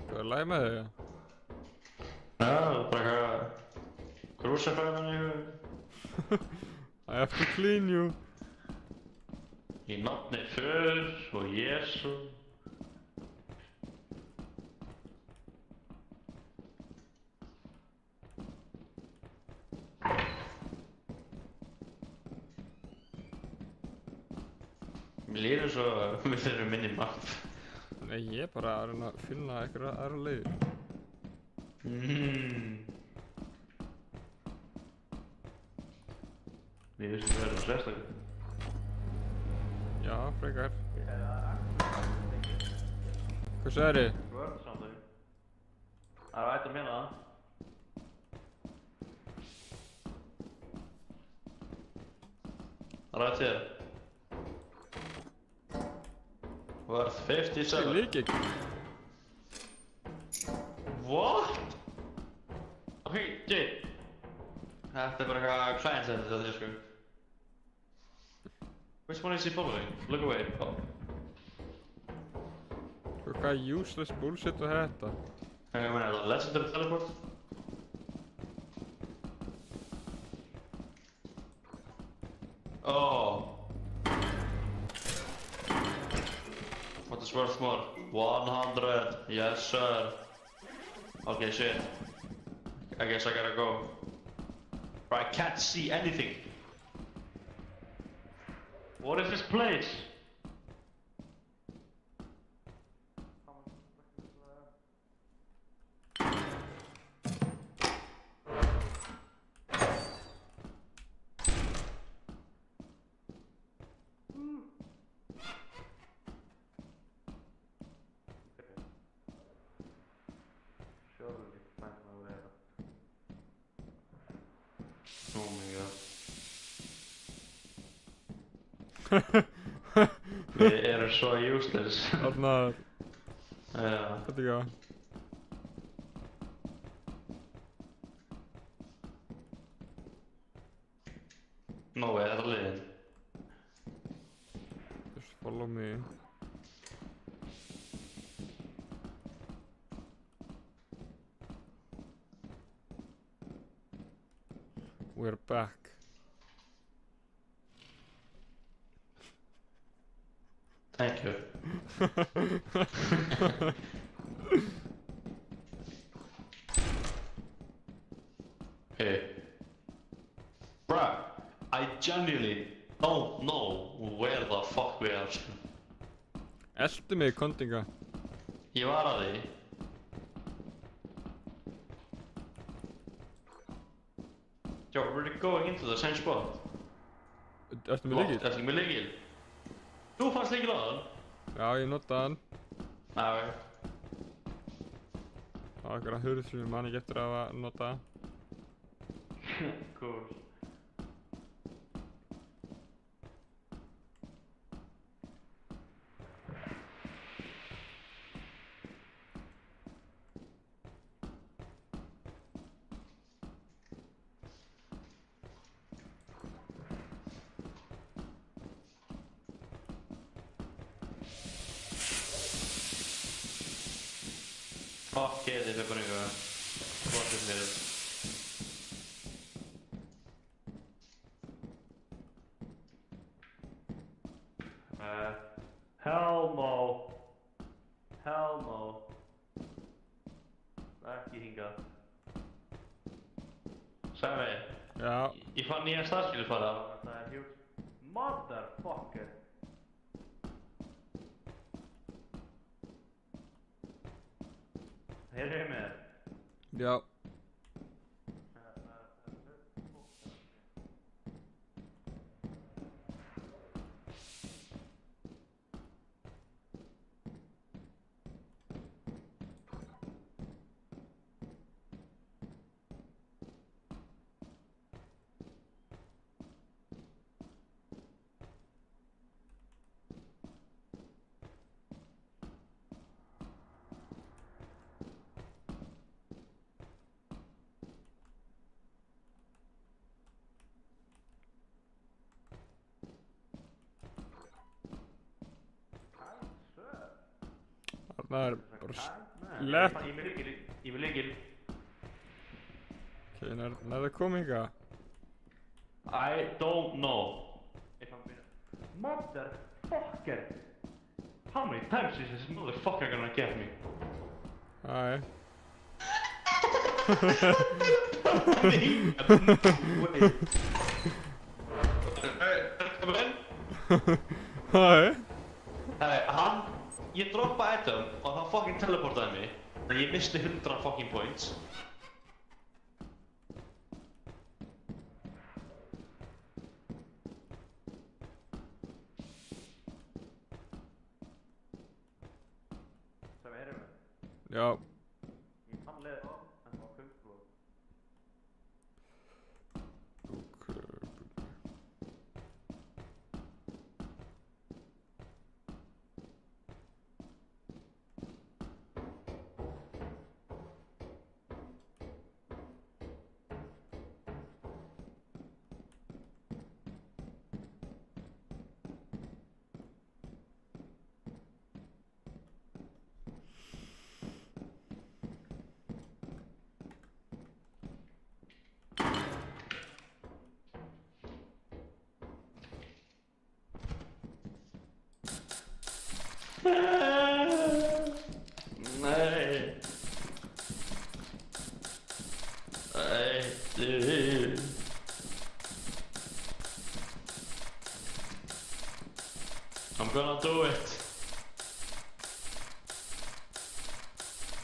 Hvað er læg með þig? Já, bara eitthvað crucifying eitthvað. I have to clean you. Í nafni Föður og Jesú. Mér líður svo við þurfum minni mapp. Nei, ég er bara að reyna að finna eitthvað aðra leiðir. Mér finnst þetta verður sérstaklega. Já, frekar. Hvað sagði þið? Word something. Það er item hérna. Right here. Worth 57. Ég lík ekki. What? Okay, dude. Þetta er bara eitthvað client sendið þetta sko. Which one is he following? Look away. Oh. Hvað useless bullshit var þetta? Hang on a minute, legendary teleport? Oh. What is worth more? 100. Yes, sir. Okay, shit. I guess I gotta go. I can't see anything. What is this place? Oh my god. Við erum svo useless. Þarna, Já. þetta ekki á. Nó, er þetta liðin? Just follow me. We're back. Thank you. Hey. Bruh, I genuinely don't know where the fuck we are. Eltu mig, kondinga. Ég var að því. Joe, we're going into the same spot. Ertu með líkil? Ertu ekki með lykil? Þú fannst lykil á þann? Já, ég notaði hann. Nei. Það var eitthvað hurð sem ég man ekki eftir að nota. Cool. Fuck yeah, they're gonna go. What is this? Hell no. Hell no. Ekki hingað. Sæmi, Já, ég fann nýja starfskilu fara. Það er huge. Motherfucker. Heyrðu í mér. já. Þarna er bara lett. Ég vil lykil. Ok, nærðu komið hingað? I don't know if I'm being motherfucker. How many times is this motherfucker gonna get me? Æ. Come in. Æ. Ég droppa item og það fucking teleportaði mig. Þannig að ég misti 100 fucking points. Sem erum við. Já. Ég fann leiðið á, en það var kungsblóð. Nej. Nej, dude. I'm gonna do it.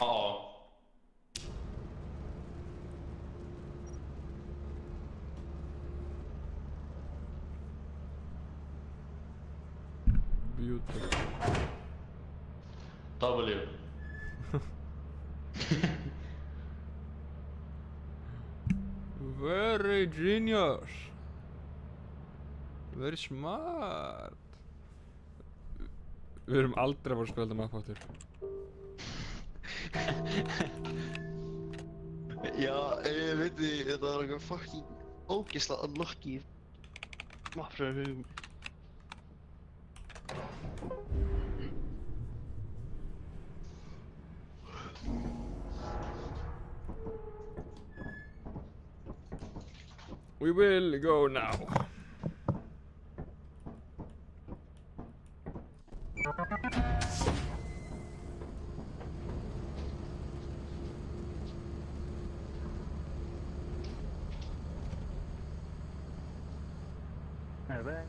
Uh-oh. Beautiful. W. Very genius. Very smart. Við erum aldrei að fara að spila þetta map aftur. Já, ég veit því, þetta var eitthvað fucking ógeðslega unlucky map fyrir hugum. We will go now. Evet.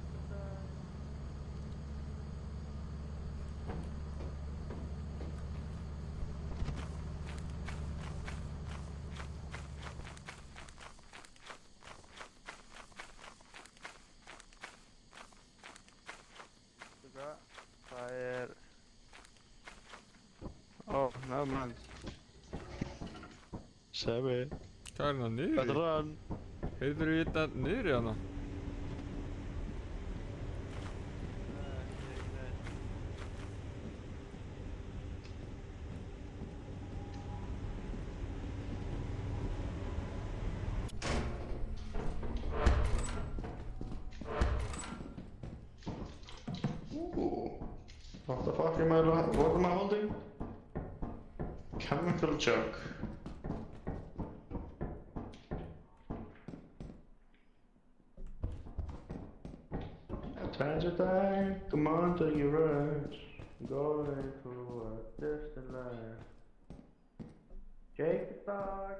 Það never mind. Semi. Hvað er hérna niður Better í? run. Heyrður við þetta niður í hana? What the fuck am I what am I holding? Chemical jug. Adventure time, come on to your rush. Going towards distant land. Jake the dog.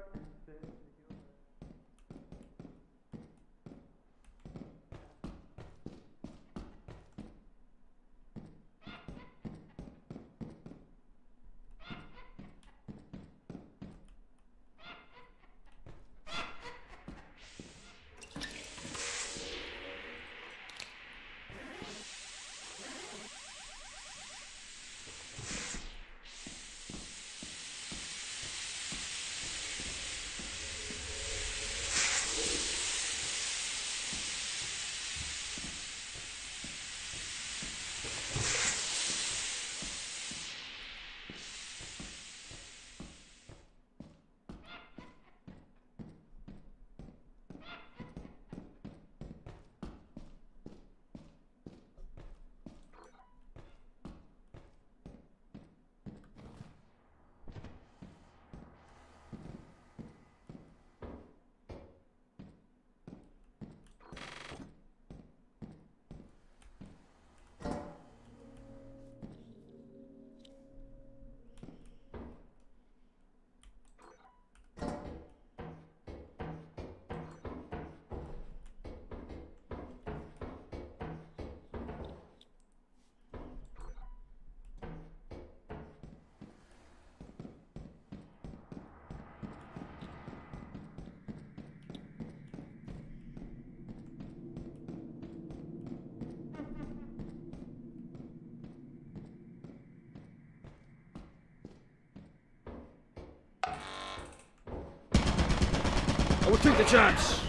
Oh, take the chance!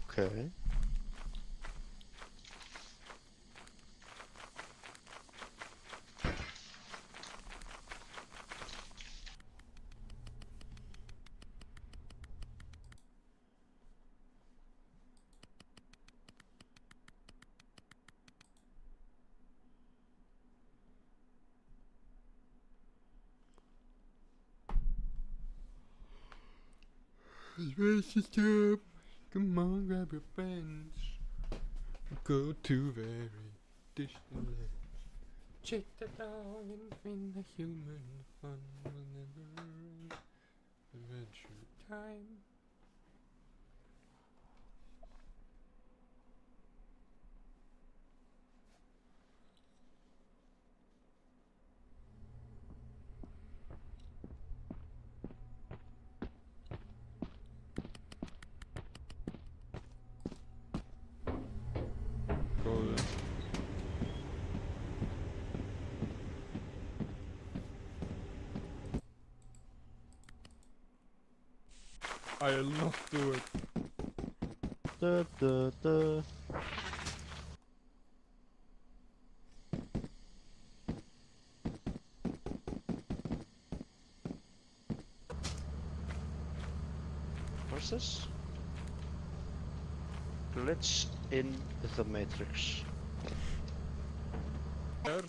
Okay. Race the step. Come on, grab your friends. Go to very distant lands. Check the dog and find the human. Fun will never end. Adventure time. Góður. I'll not do it. Da, da, da. What's this? Glitch in the matrix. There.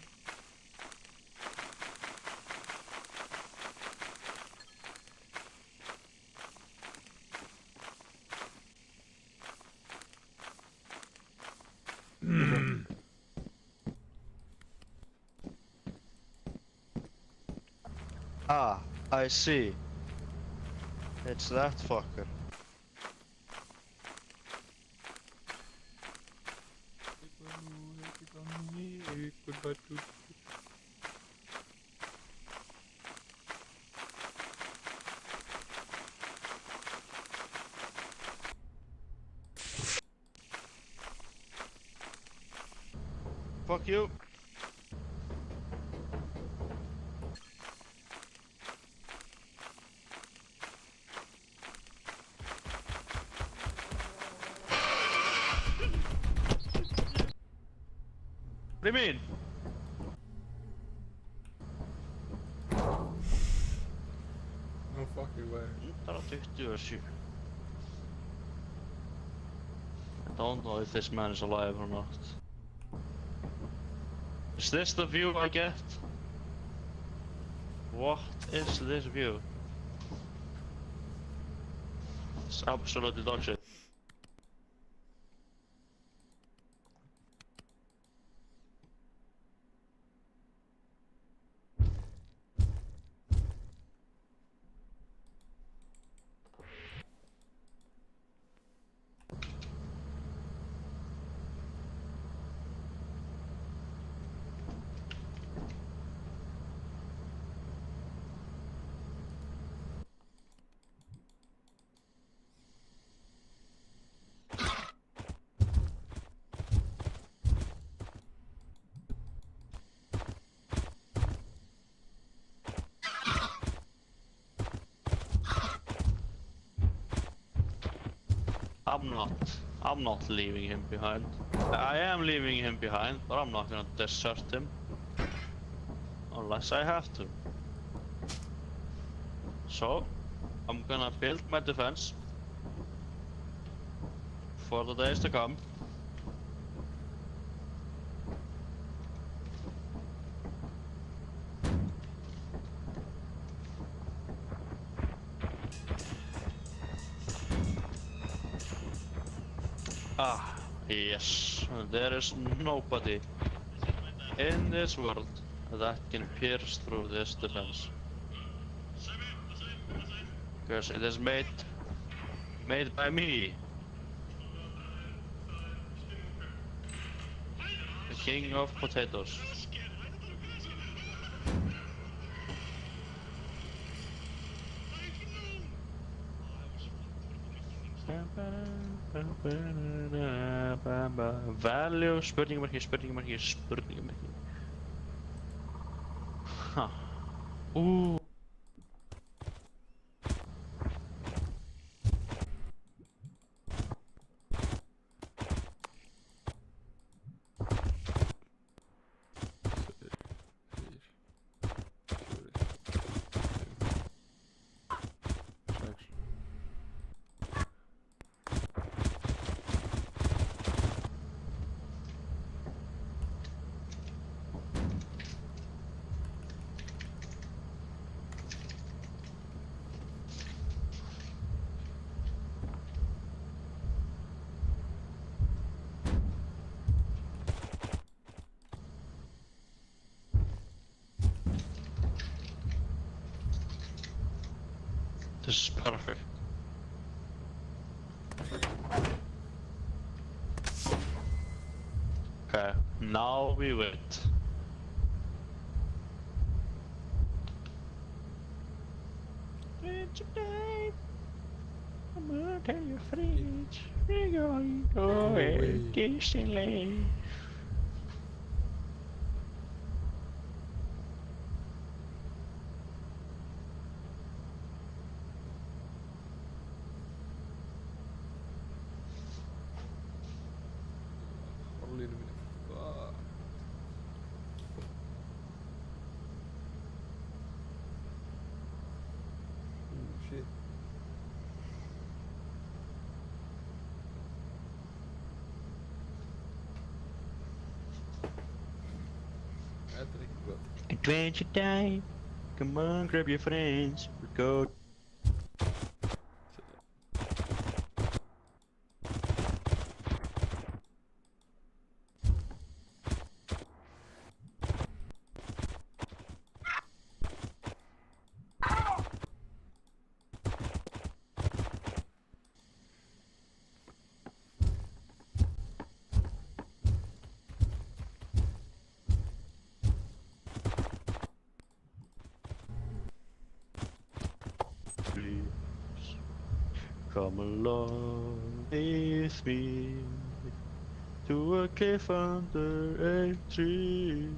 Ah, I see. It's that fucker. Goodbye to Fuck you. What do you mean? no fucking way. 127. I don't know if this man is alive or not. Is this the view I get? What is this view? It's absolutely dog shit. I'm not leaving him behind. I am leaving him behind, but I'm not gonna desert him. Unless I have to. So, I'm gonna build my defense for the days to come. Ah, yes. There is nobody in this world that can pierce through this defense. Because it is made by me. The king of potatoes. Value, spurningamerki, spurningamerki, spurningamerki. Ha. Ooh. This is perfect. Okay, now we wait. Today, I'm gonna tell your friends we're going to Disneyland. Holy minute. Fuck. Shit. Þetta ekki gott. Adventure time. Come on, grab your friends. We go. Please come along with me to a cave under a tree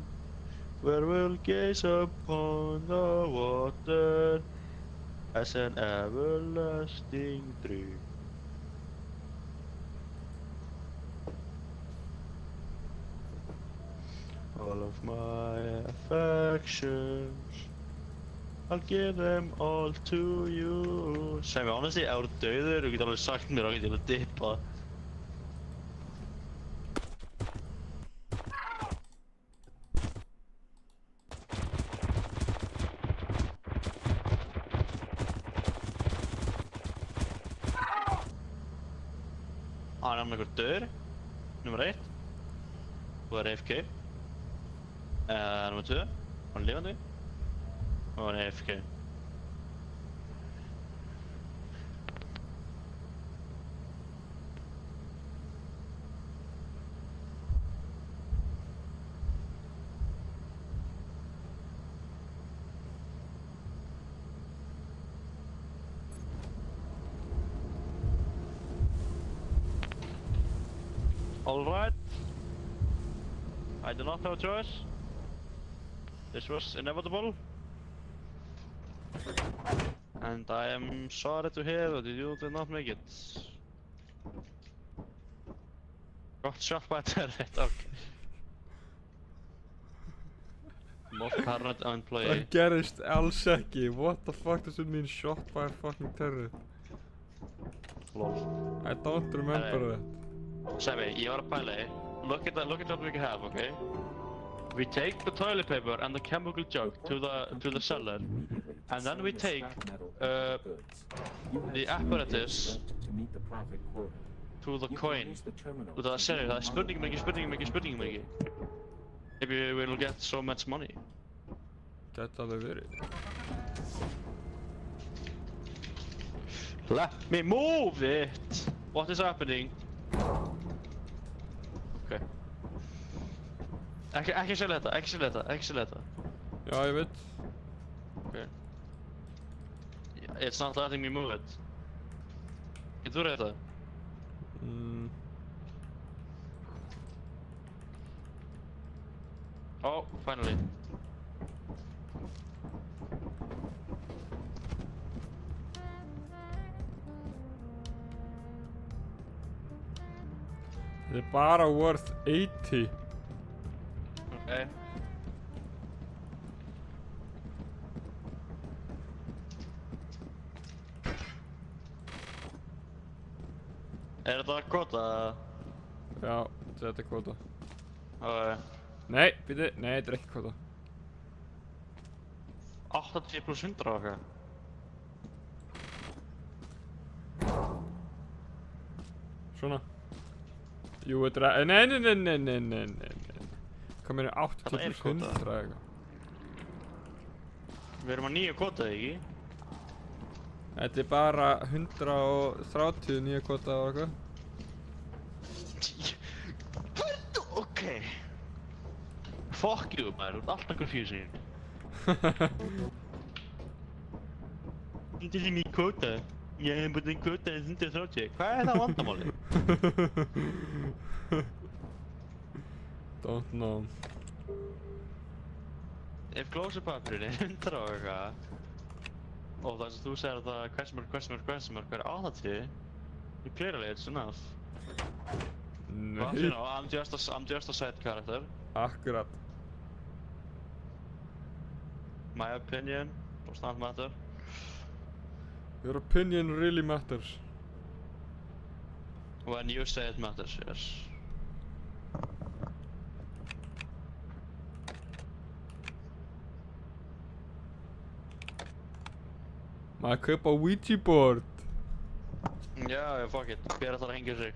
where we'll gaze upon the water as an everlasting dream. All of my affections, I'll give them all to you. Sem honestly, ef þú ert dauður, þú getur alveg sagt mér og ég get alveg dippa. Hann er einhver dauður, nummer 1. Þú er AFK. Nummer 2, hann er lifandi. Og hann er AFK. Alright. I do not have a choice. This was inevitable. And I am sorry to hear that you did not make it. Gott shot by turret, okay. Most current employee. Það gerist alls ekki. What the fuck does it mean shot by a fucking turret? Lol. I don't remember that. Sebbi, ég var að pæla í. Look at what we have, okay? We take the toilet paper and the chemical jug to the cellar, and then we take the apparatus to the coin. Og það segir, það er spurningum ekki. Maybe we'll get so much money. Gæti alveg verið. Let me move it! What is happening? Okay. Ekki selja þetta. Já, ég veit. Okay. It's not letting me move it. Getur þú þetta? Oh, finally. Þetta er bara worth 80. Okay. Er þetta kvota? Já, þetta er kvota. Nei. Nei, býti, nei, þetta er ekki kvota. 80 plus 100 og eitthvað. Svona. Jú, þetta er... Nei. Hvað meina 80 Þetta er plus 100 kvota. eitthvað? Við erum á 9 kvota, ekki? Þetta er bara 130 nýja kvota og eitthvað. Hvernig? Ok. Fuck you maður, þú ert alltaf confusing. Þetta er mín kvota. Ég hef búin að kvota 130. Hvað er það vandamálið? Don't know. Ef glósupapirinn er 100 og eitthvað og það sem þú segir að það question mark er 80 you clearly it's enough. But you Nei. know, I'm just a side character. Akkurat. My opinion does not matter. Your opinion really matters. When you say it matters, yes. Maður kaupa Ouija board. Já, fuck it. Hver ætlar að hengja sig?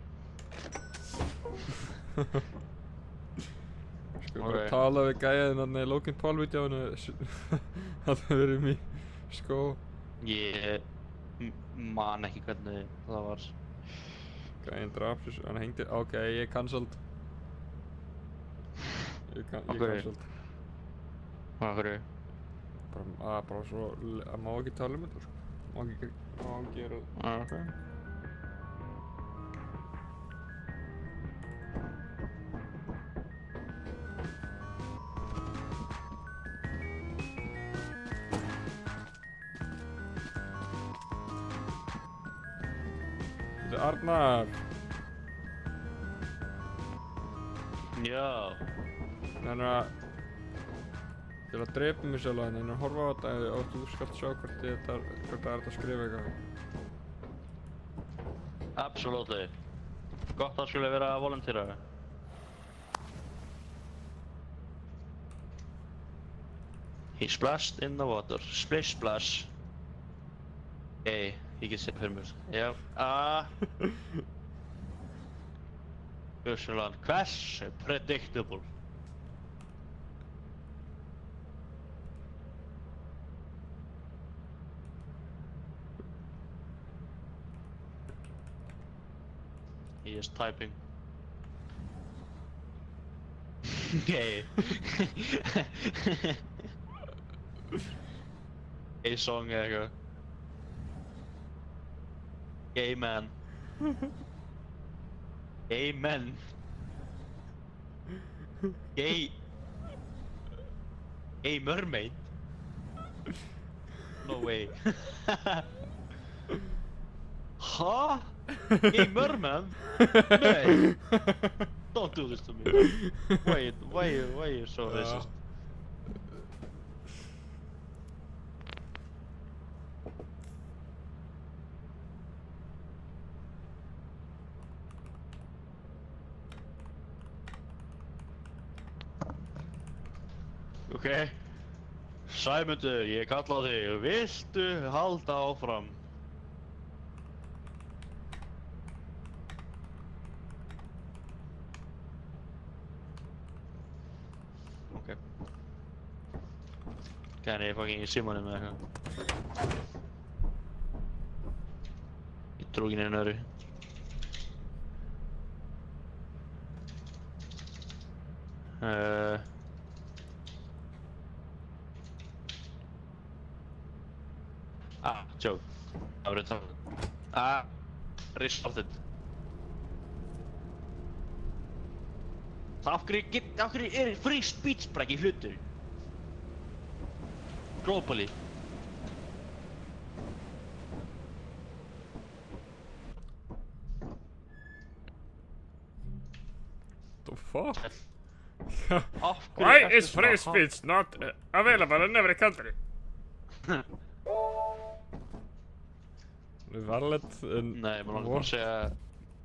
Sko bara Ok. tala við gæðin þarna í Logan Paul vídeóinu. Það verið mér skó. Ég man ekki hvernig það var. Gæðin draf sér, hann hengdi, ok, ég er cancelled. Ég Ok. cancelled. Hvað fyrir? Bara svo, það má ekki tala um þetta sko. Má ekki gera það. Ok. Þetta er Arnar. Já. Til að drepa mig sjálf en að horfa á þetta og þú skalt sjá hvort það er hægt að skrifa eitthvað. Absolutely. Gott að skulle vera volontýra. He splashed in the water. Splish splash. Hey, ég get sér fyrir mér. Já. Bjössulan, hversu predictable. He is typing. Gay. Gay song eða eitthvað. Gay man. Gay men. Gay. Gay mermaid. No way. Huh? Gay merman? Nay. Don't do this to me. Why are you so racist? Ok. Sæmundur, ég kalla þig. Viltu halda áfram? Ok. Gæni ég fucking í símanum eða eitthvað. Ég dró ekki neina öðru. Joke. Það verður það. Restarted. Af hverju er free speech bara ekki hlutur? Globally. The fuck? Af hverju Why ertu is free svona speech not available in every country? Valid in... Nei, mér langar bara að segja...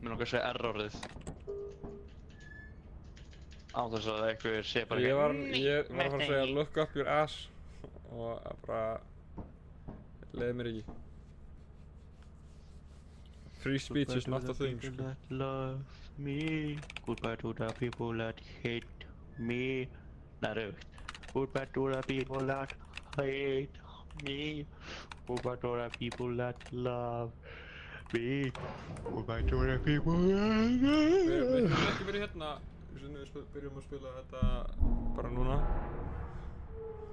Mér langar að segja R-orðið. Án þess að eitthvað sé bara Ég var að fara að segja look up your ass og bara leiði mér ekki. Free speech is not a thing, sko. That love me. Goodbye to the people that hate me. Nei, raugt. Goodbye to the people that hate me. Go back to the people that love me. Go back to the people that Við love me. höfum ekki verið hérna, við byrjum að spila þetta bara núna.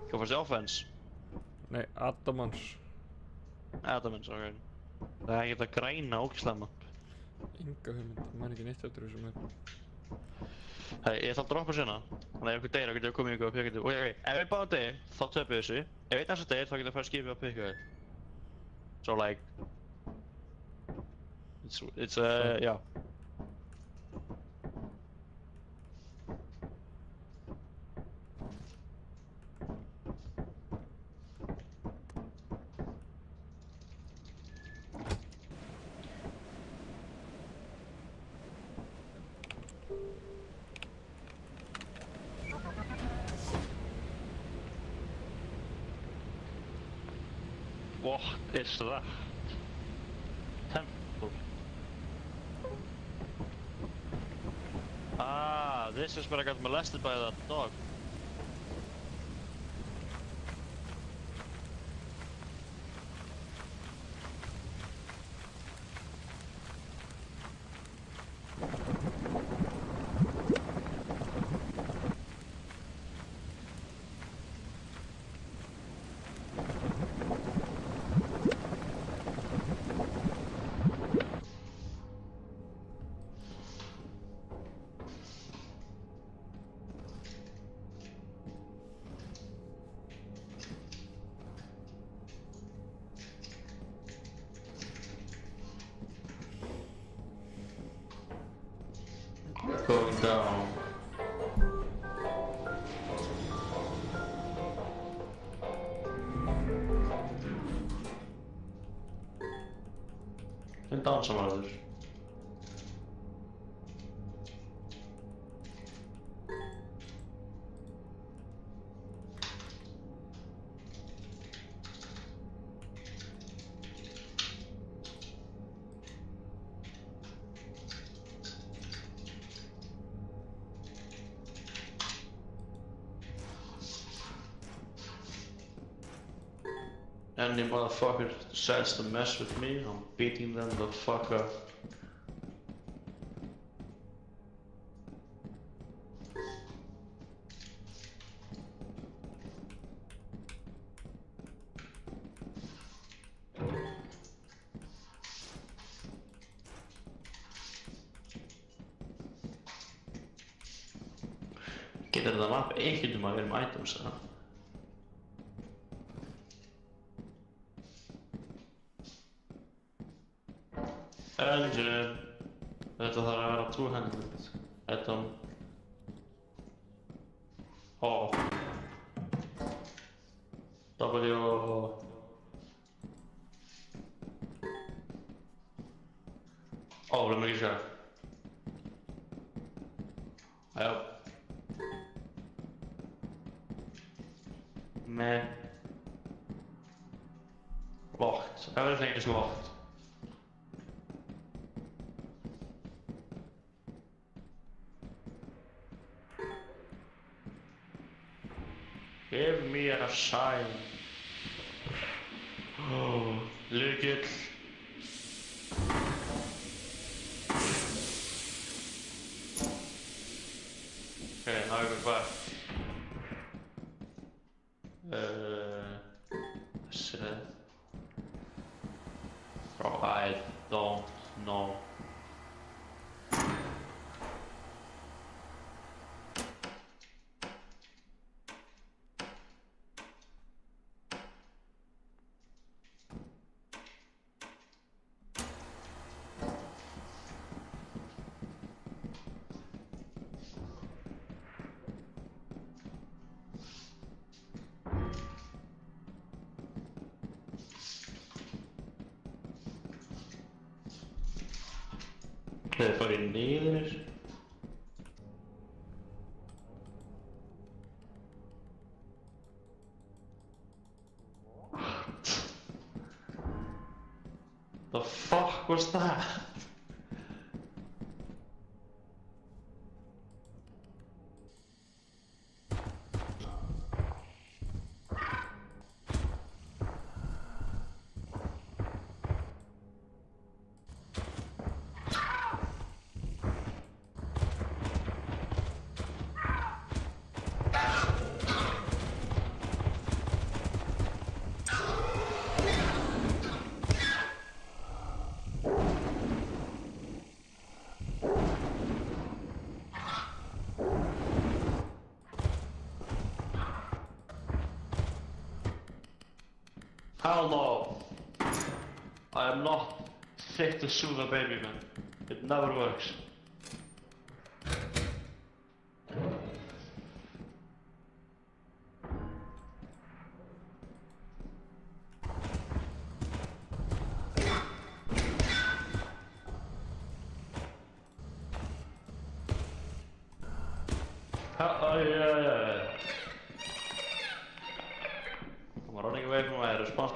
Hvað fannst þið offense? Nei, Adamans. Adamans, ok. Það er ekkert að græna ógislega mapp. Enga hugmynd, maður ekki neitt eftir þessum upp. Hei, ég ætla að droppa sérna. Þannig að ef ykkur deyr, þá getur við komið ykkur og pekað þið. Ok, ef við báðum deyr, þá töpum við þessu. Ef einn hans deyr, þá getur við að fara skipið og pekað þið. So like... yeah. What is that? Temple. Ah, this is where I got molested by that dog. Going down. En dansa maður. Any motherfucker decides to mess with me, I'm beating them the fuck up. Getur þetta map ekkert að vera með items eða? Engine. Þetta þarf að vera two-handed. Item. O. W. O, glömmer ekki sér. Já. Meh. Locked. Everything is locked. Give me a sign. Oh, lykill. Okay, now we're back. Shit. Bro, I don't know. Det är bara ner. What? The fuck was that? Hell no. I am not fit to sue a baby man. It never works. Yeah. I'm running away from my response.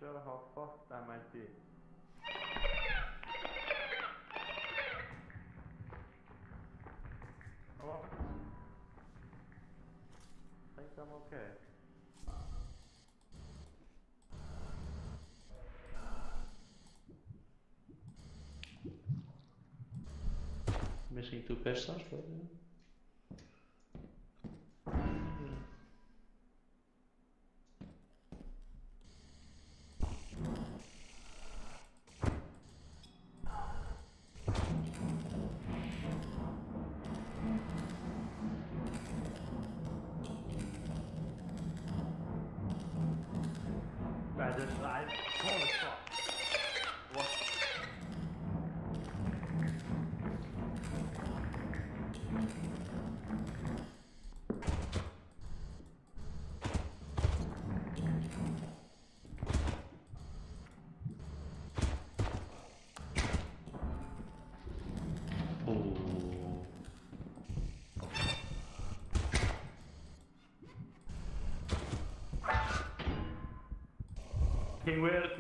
Sure how fucked that might be. Oh. I think I'm okay. Missing 2 pistols, but I holy fuck. What? King weird.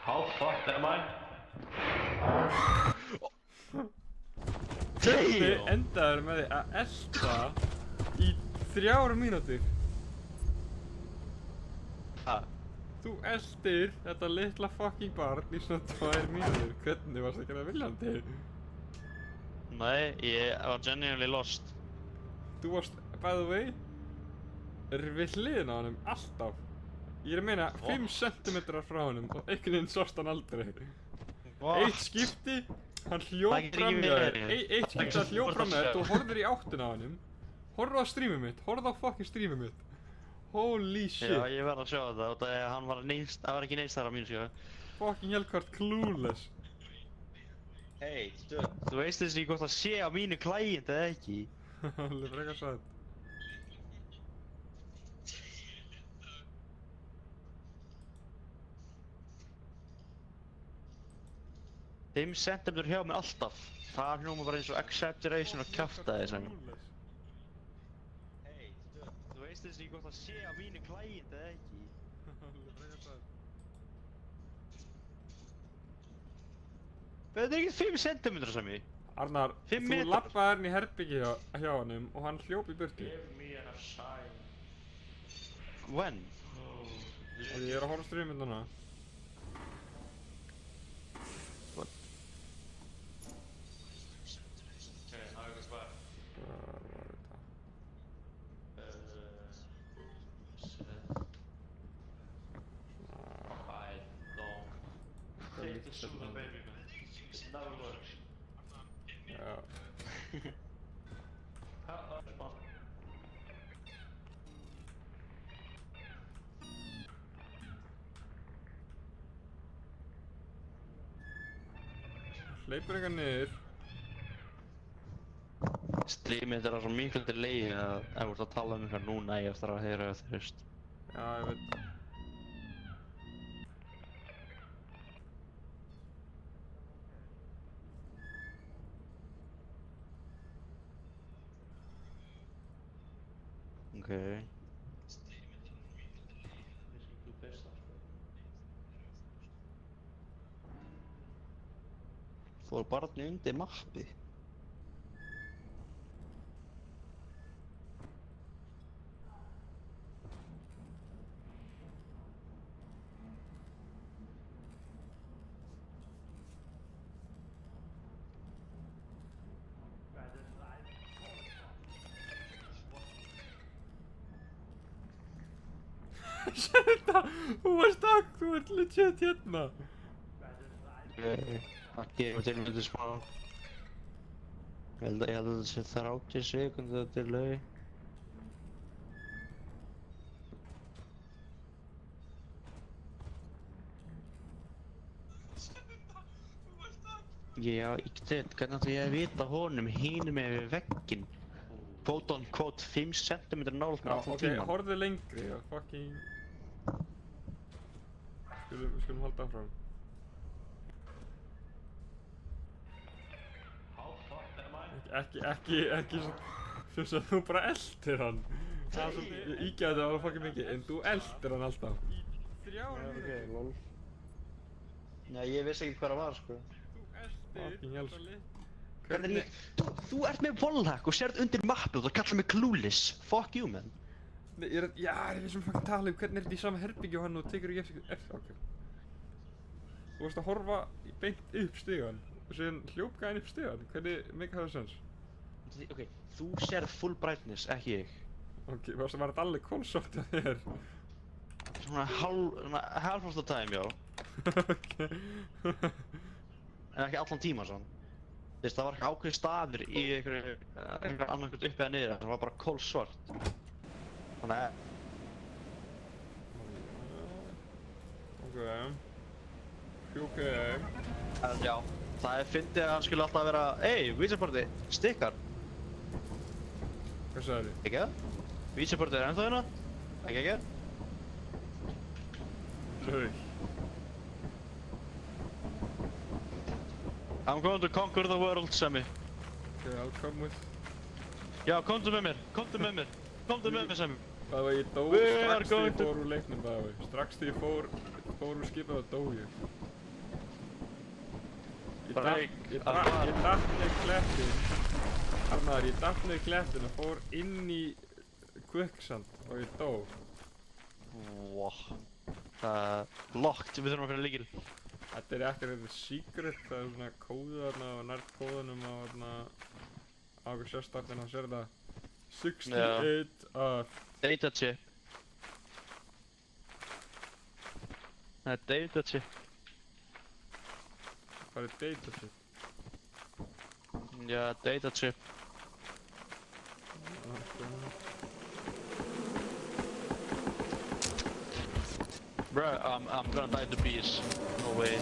How fucked am I? Þið endaður með því að elta í 3 mínútur. Þú eltir þetta litla fucking barn í svona 2 mínútur. Hvernig varst það að gera viljandi? Nei, ég var genuinely lost. Þú varst, by the way, við hliðina á honum, alltaf. Ég er að meina 5 cm frá honum og einhvern veginn sást hann aldrei. Eitt skipti, hann hljóp fram með þér. Eitt skipti hann hljóp fram með þér, þú horfðir í áttina á honum. Horfðu á streamið mitt, horfðu á fucking streamið mitt. Holy shit. Já, ég verð að sjá þetta og það hann var neist, það var ekki neist þar á mínu skjáðu. Fucking hellkvart clueless. Hey, þú veist þess að ég gott að sé á mínu klæjint eða ekki? Alveg frekar sætt. Þeim centimeter hjá mér alltaf. Það hljóma bara eins og exaggeration og kjaftaði sem. Hey, þú veist þess að ég gott að sé á mínu klæjint eða ekki? Alveg frekar sætt. Þetta er ekki 5 centimeter sem ég. Arnar, þú lappaði hérna í herbyggi hjá honum og hann hljóp í burtu. Give me a sign. When? Ég er að horfa á streamið núna. What? Okay, now it goes back. Hvar var þetta? I don't think the sugar baby man. It never works. Já. hleypur eitthvað niður. Streamið þetta er á svo miklu delay að ef þú ert að tala eitthvað núna ég eftir að heyra það fyrst. Já, ég veit. Okay. Fór barni undir mappi. Þetta, þú ert legit hérna. Það gefur til myndi smá. Ég held að þetta sé 30 sekúndur delay. Já, hvernig ætla ég að vita honum hinum yfir vegginn? Quote on quote 5 cm nálægt með Já, allan ok, tímann. horfðu lengri og fucking... Skulum halda áfram. Ekki svo sem þú bara eldir hann. Það er svo, ég ígjaði það alveg fucking mikið, en þú eldir hann alltaf. Í 3 mínútur. Lol. Nei, ég vissi ekki hvað það var, sko. Þú eldir Hvernig er ég... Þú ert með wallhack og sérð undir mappu og þú kallar mig clueless. Fuck you, man. Nei, ég er ekki sem fucking tala um hvernig er þetta í sama herbyggju á hann og tekur ekki eftir okkur. Þú varst að horfa beint upp stigann og síðan hljópka hann upp stigann. Hvernig make það sens? Ok, þú sérð full brightness, ekki ég. Ok, var þetta alveg konsort að þér? Svona half of the time, já. Ok. En ekki allan tíma, svona. Þú veist, það var ekki ákveðin staður í einhverju annarkvæmt upp eða niður, það var bara kolsvart. Þannig að... Ok. Ok. En já, það er fyndið að hann skulle alltaf vera Ey, vísaporti, stikkar. Hvað sagði þið? Ekki það? Vísaporti er ennþá hérna? Ekki? Sorry. I'm going to conquer the world, Sammy. Ok, I'll come with... Já, komdu með mér, komdu með mér, Sammy. Það var ég dó We strax are þegar going ég to- fór úr leiknum það var. Strax þegar ég fór úr skipið þá dó ég. Ég datt niður klettin. Arnaður, ég datt niður klettin og fór inn í quicksand og ég dó. Wow. Það er locked, við þurfum að finna lykil. Þetta er ekkert secret, það er svona kóðu þarna og nært kóðunum á þarna á okkur sérstakt en hann sér þetta 68 of Data chip. Það er data chip. hvað er data shit? Já, data chip. Bruh, I'm gonna die to bees. No way.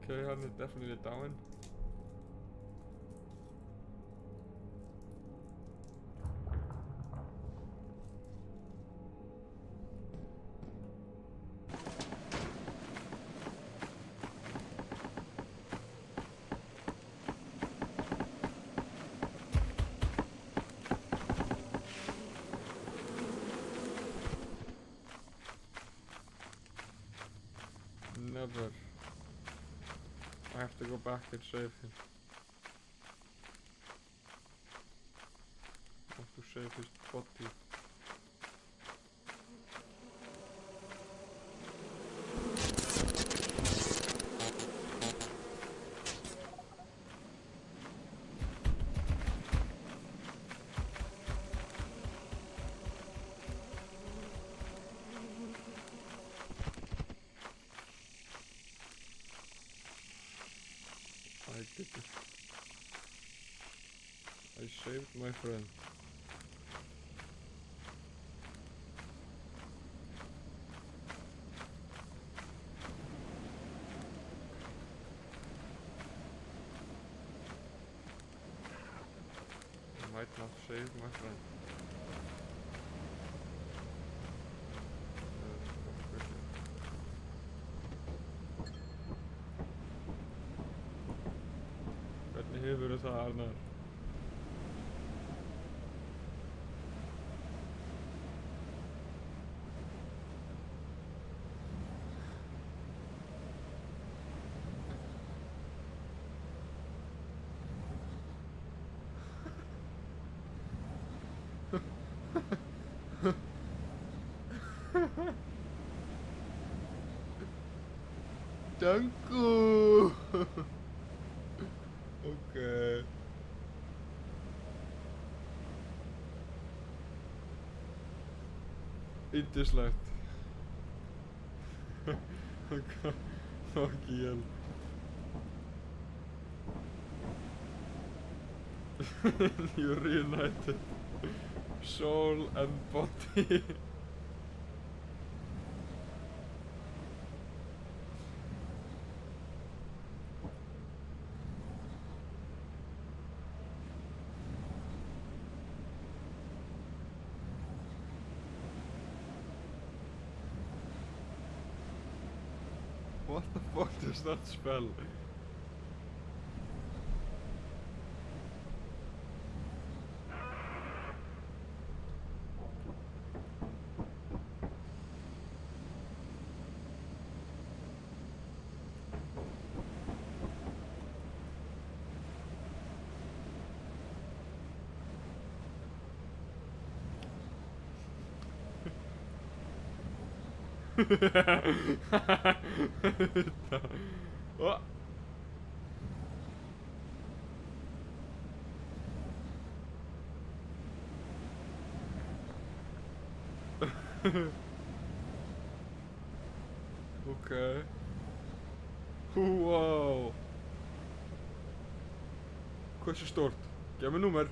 Ok, hann er definitely dáinn. Never. I have to go back and save him. I have to save his body. I did it. saved my friend. I might not save my friend. Hvernig hefur það, Arnar? Danku! Okay. Yndislegt. Fuck hell. You're reunited. Soul and body. What the fuck does that spell? What? Okay. Wow. Hversu stórt? Gef mér númer.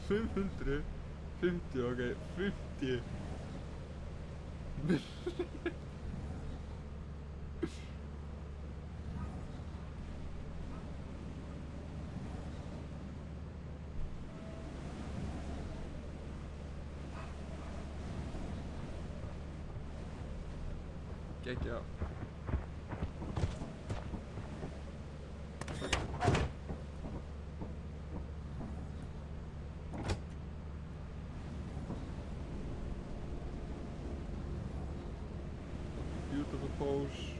$550, okay, 50. Gekkja. Beautiful pose.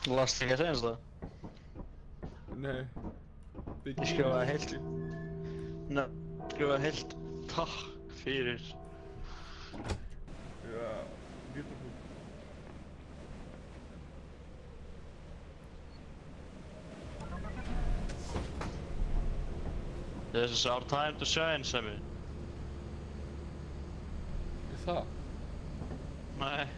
Las ik eens eens dan? Nee. Big Ég skrifaði heilt. Nei, skrifaði heilt. Takk fyrir. Yeah, beautiful. This is our time to shine, Sammy. Is það? Nei.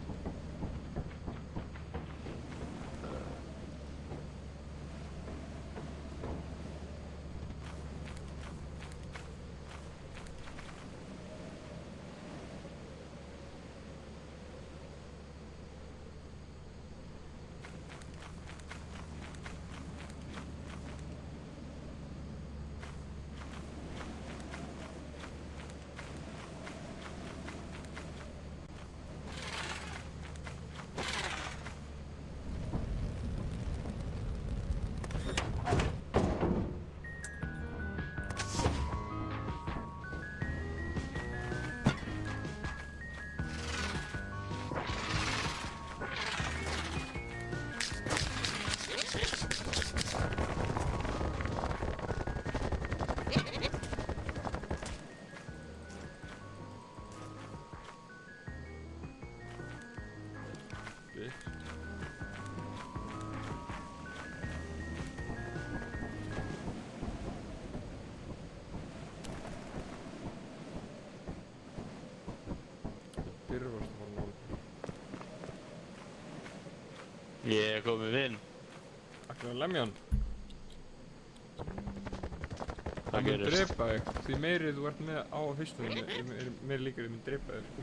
Bitch. Pirvasta varmaan. Ég kom við inn. Ætlaðu að lemja hann? Hvað Það mun gerist? drepa þig. Því meiri þú ert með á haustunum, meiri líkur þið mun drepa þig, sko.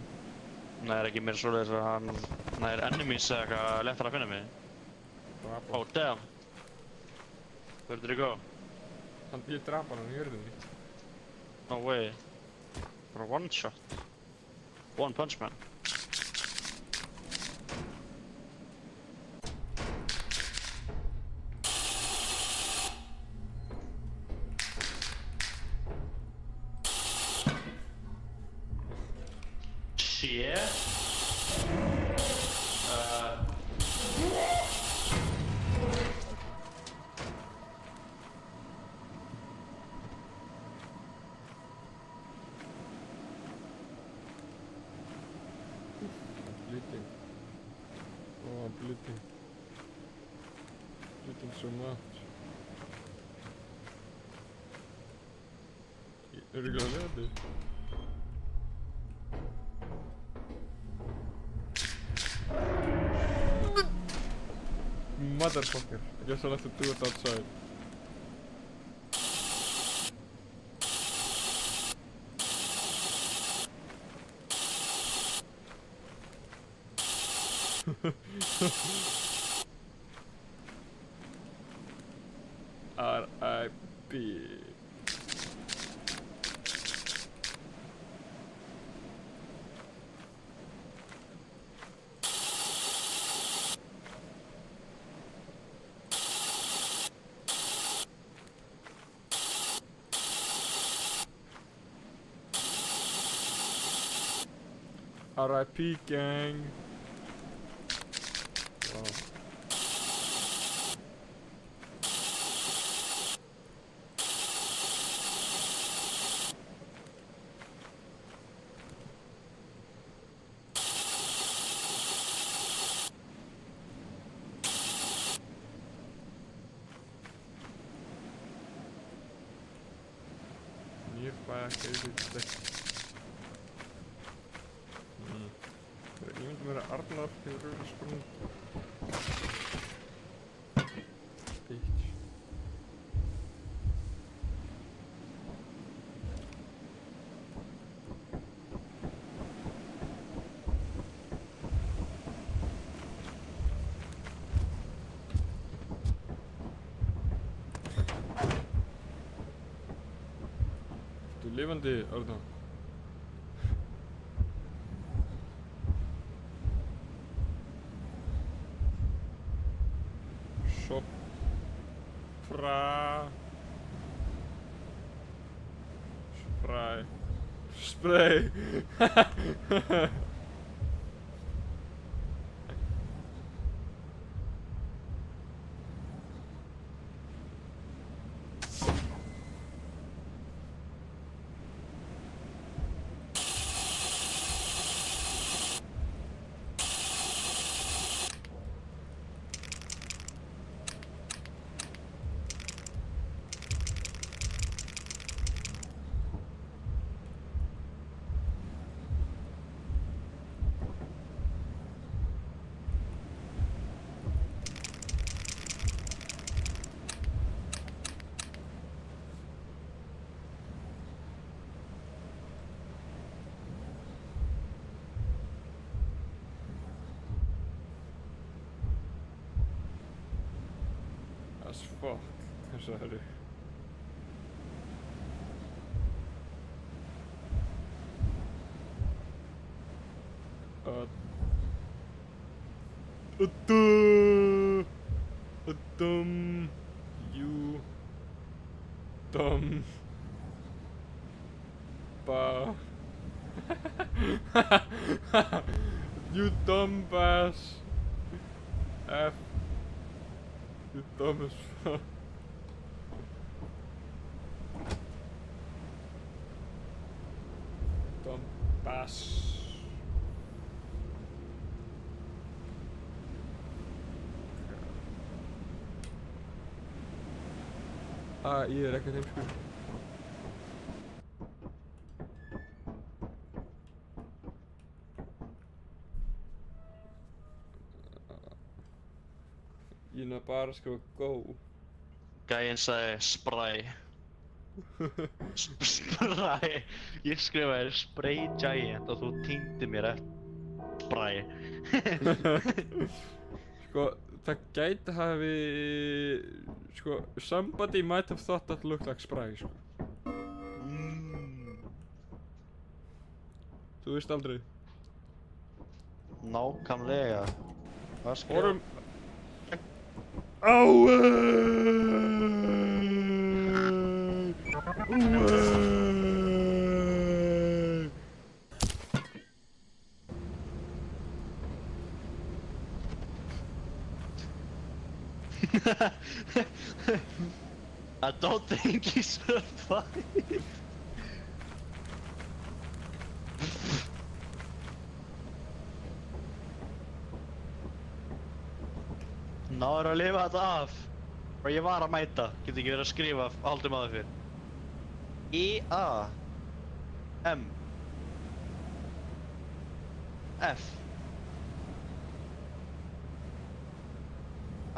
Það er ekki meira svoleiðis að hann... Það er enemies eða eitthvað lettar að finna mig. Drapa. Oh damn. Where did it go? Ég drapa hann í jörðinni. No way. For a one shot. One punch man. Shit. Bleeding. Oh, I'm bleeding. Bleeding so much. Örugglega lifandi. Motherfucker. I guess I'll have to do it outside. R.I.P. R.I.P. gang. Wow. Nearby activities detected. Ég myndi mér að Arnar hefur verið sprung. Bitch. Þú lifandi, Arnar? Spray. As fuck, hvað sagði? Dumb. You. Dumb. Ba. You dumb bass. F. You dumb as fuck. Pass. Ég er ekkert heimskur. Ég er bara að skrifa go. Gæinn sagði spray. Spray. Ég skrifaði spray giant og þú týndi mér eftir spray. Sko, það gæti hafi... Sko, somebody might have thought that looked like spray, sko. Þú veist aldrei. Nákvæmlega. Hvað skrifaði? Orm... Away! I don't think he survived. Náður að lifa þetta af. Og ég var að mæta. Getur ekki verið að skrifa hálftum áður fyrr. I-A M F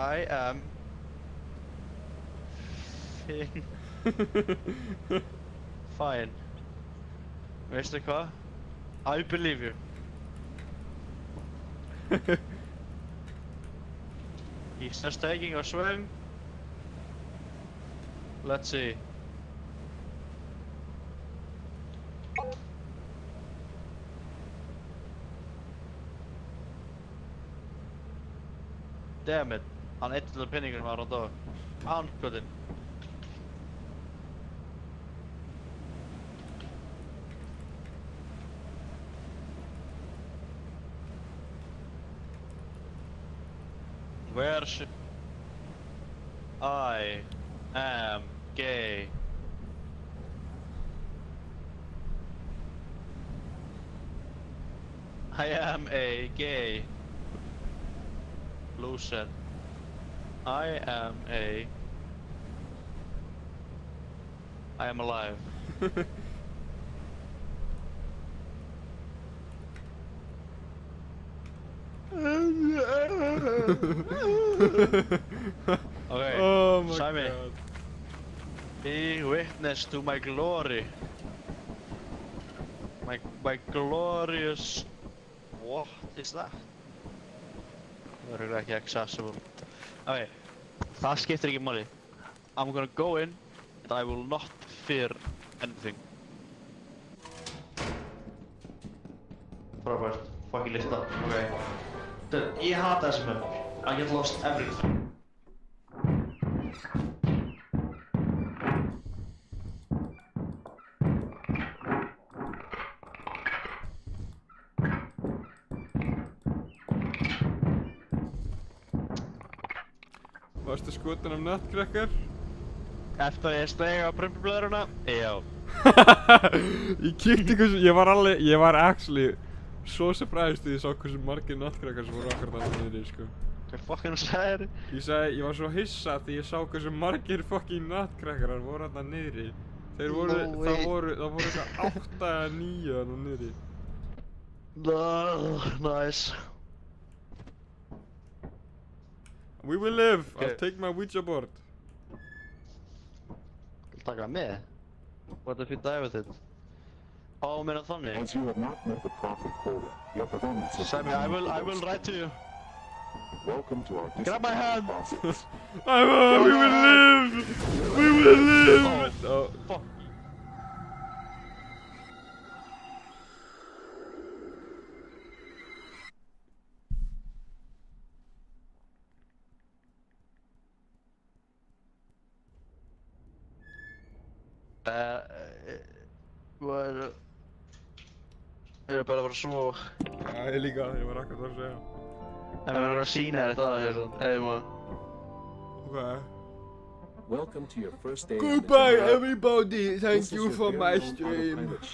I am Fine. Veistu hvað? I believe you. He's just taking a swim. Let's see. Damn it. Hann eitt til pinningunum var á dag. Handkvöldin. Where should I am gay. I am a gay loser. I am alive. Okay, Oh my Simon. god. Be witness to my glory. My glorious... What is that? Það er ekki accessible. Okay, það skiptir ekki máli. I'm gonna go in and I will not fear anything. Frábært, fucking lista, okay. Ég hata þessi mönnur. I get lost everything. Varstu skotin af Nutcracker? Eftir að ég steig á prumpublöðuruna? Já. Ég kíkti hversu, ég var actually svo surprised því ég sá hversu margir Nutcrackers voru akkurat þarna niðri, sko. Hvað fucking sagðir? Ég var svo hissa því ég sá hversu margir fucking Nutcrackerar voru þarna niðri. Þeir voru, No það way. voru eitthvað 8 eða 9 þarna niðri. Nice. We will live! I'll Okay. take my Ouija board. Vil taka það með? What if you die with it? Á, meina þannig? As you have not met the profit quota, your performance is Sammy, I will write to you. Welcome to our Grab my hand. process. We will live! We will live! Oh. Fuck. Hvað er bara að vera svo... Já, ég líka, ég var akkurat að segja. En við erum að sína þér þetta hérna, eða maður. Okay. Welcome to your first day on the Goodbye job. everybody, thank This is you your for very my own stream. autopilot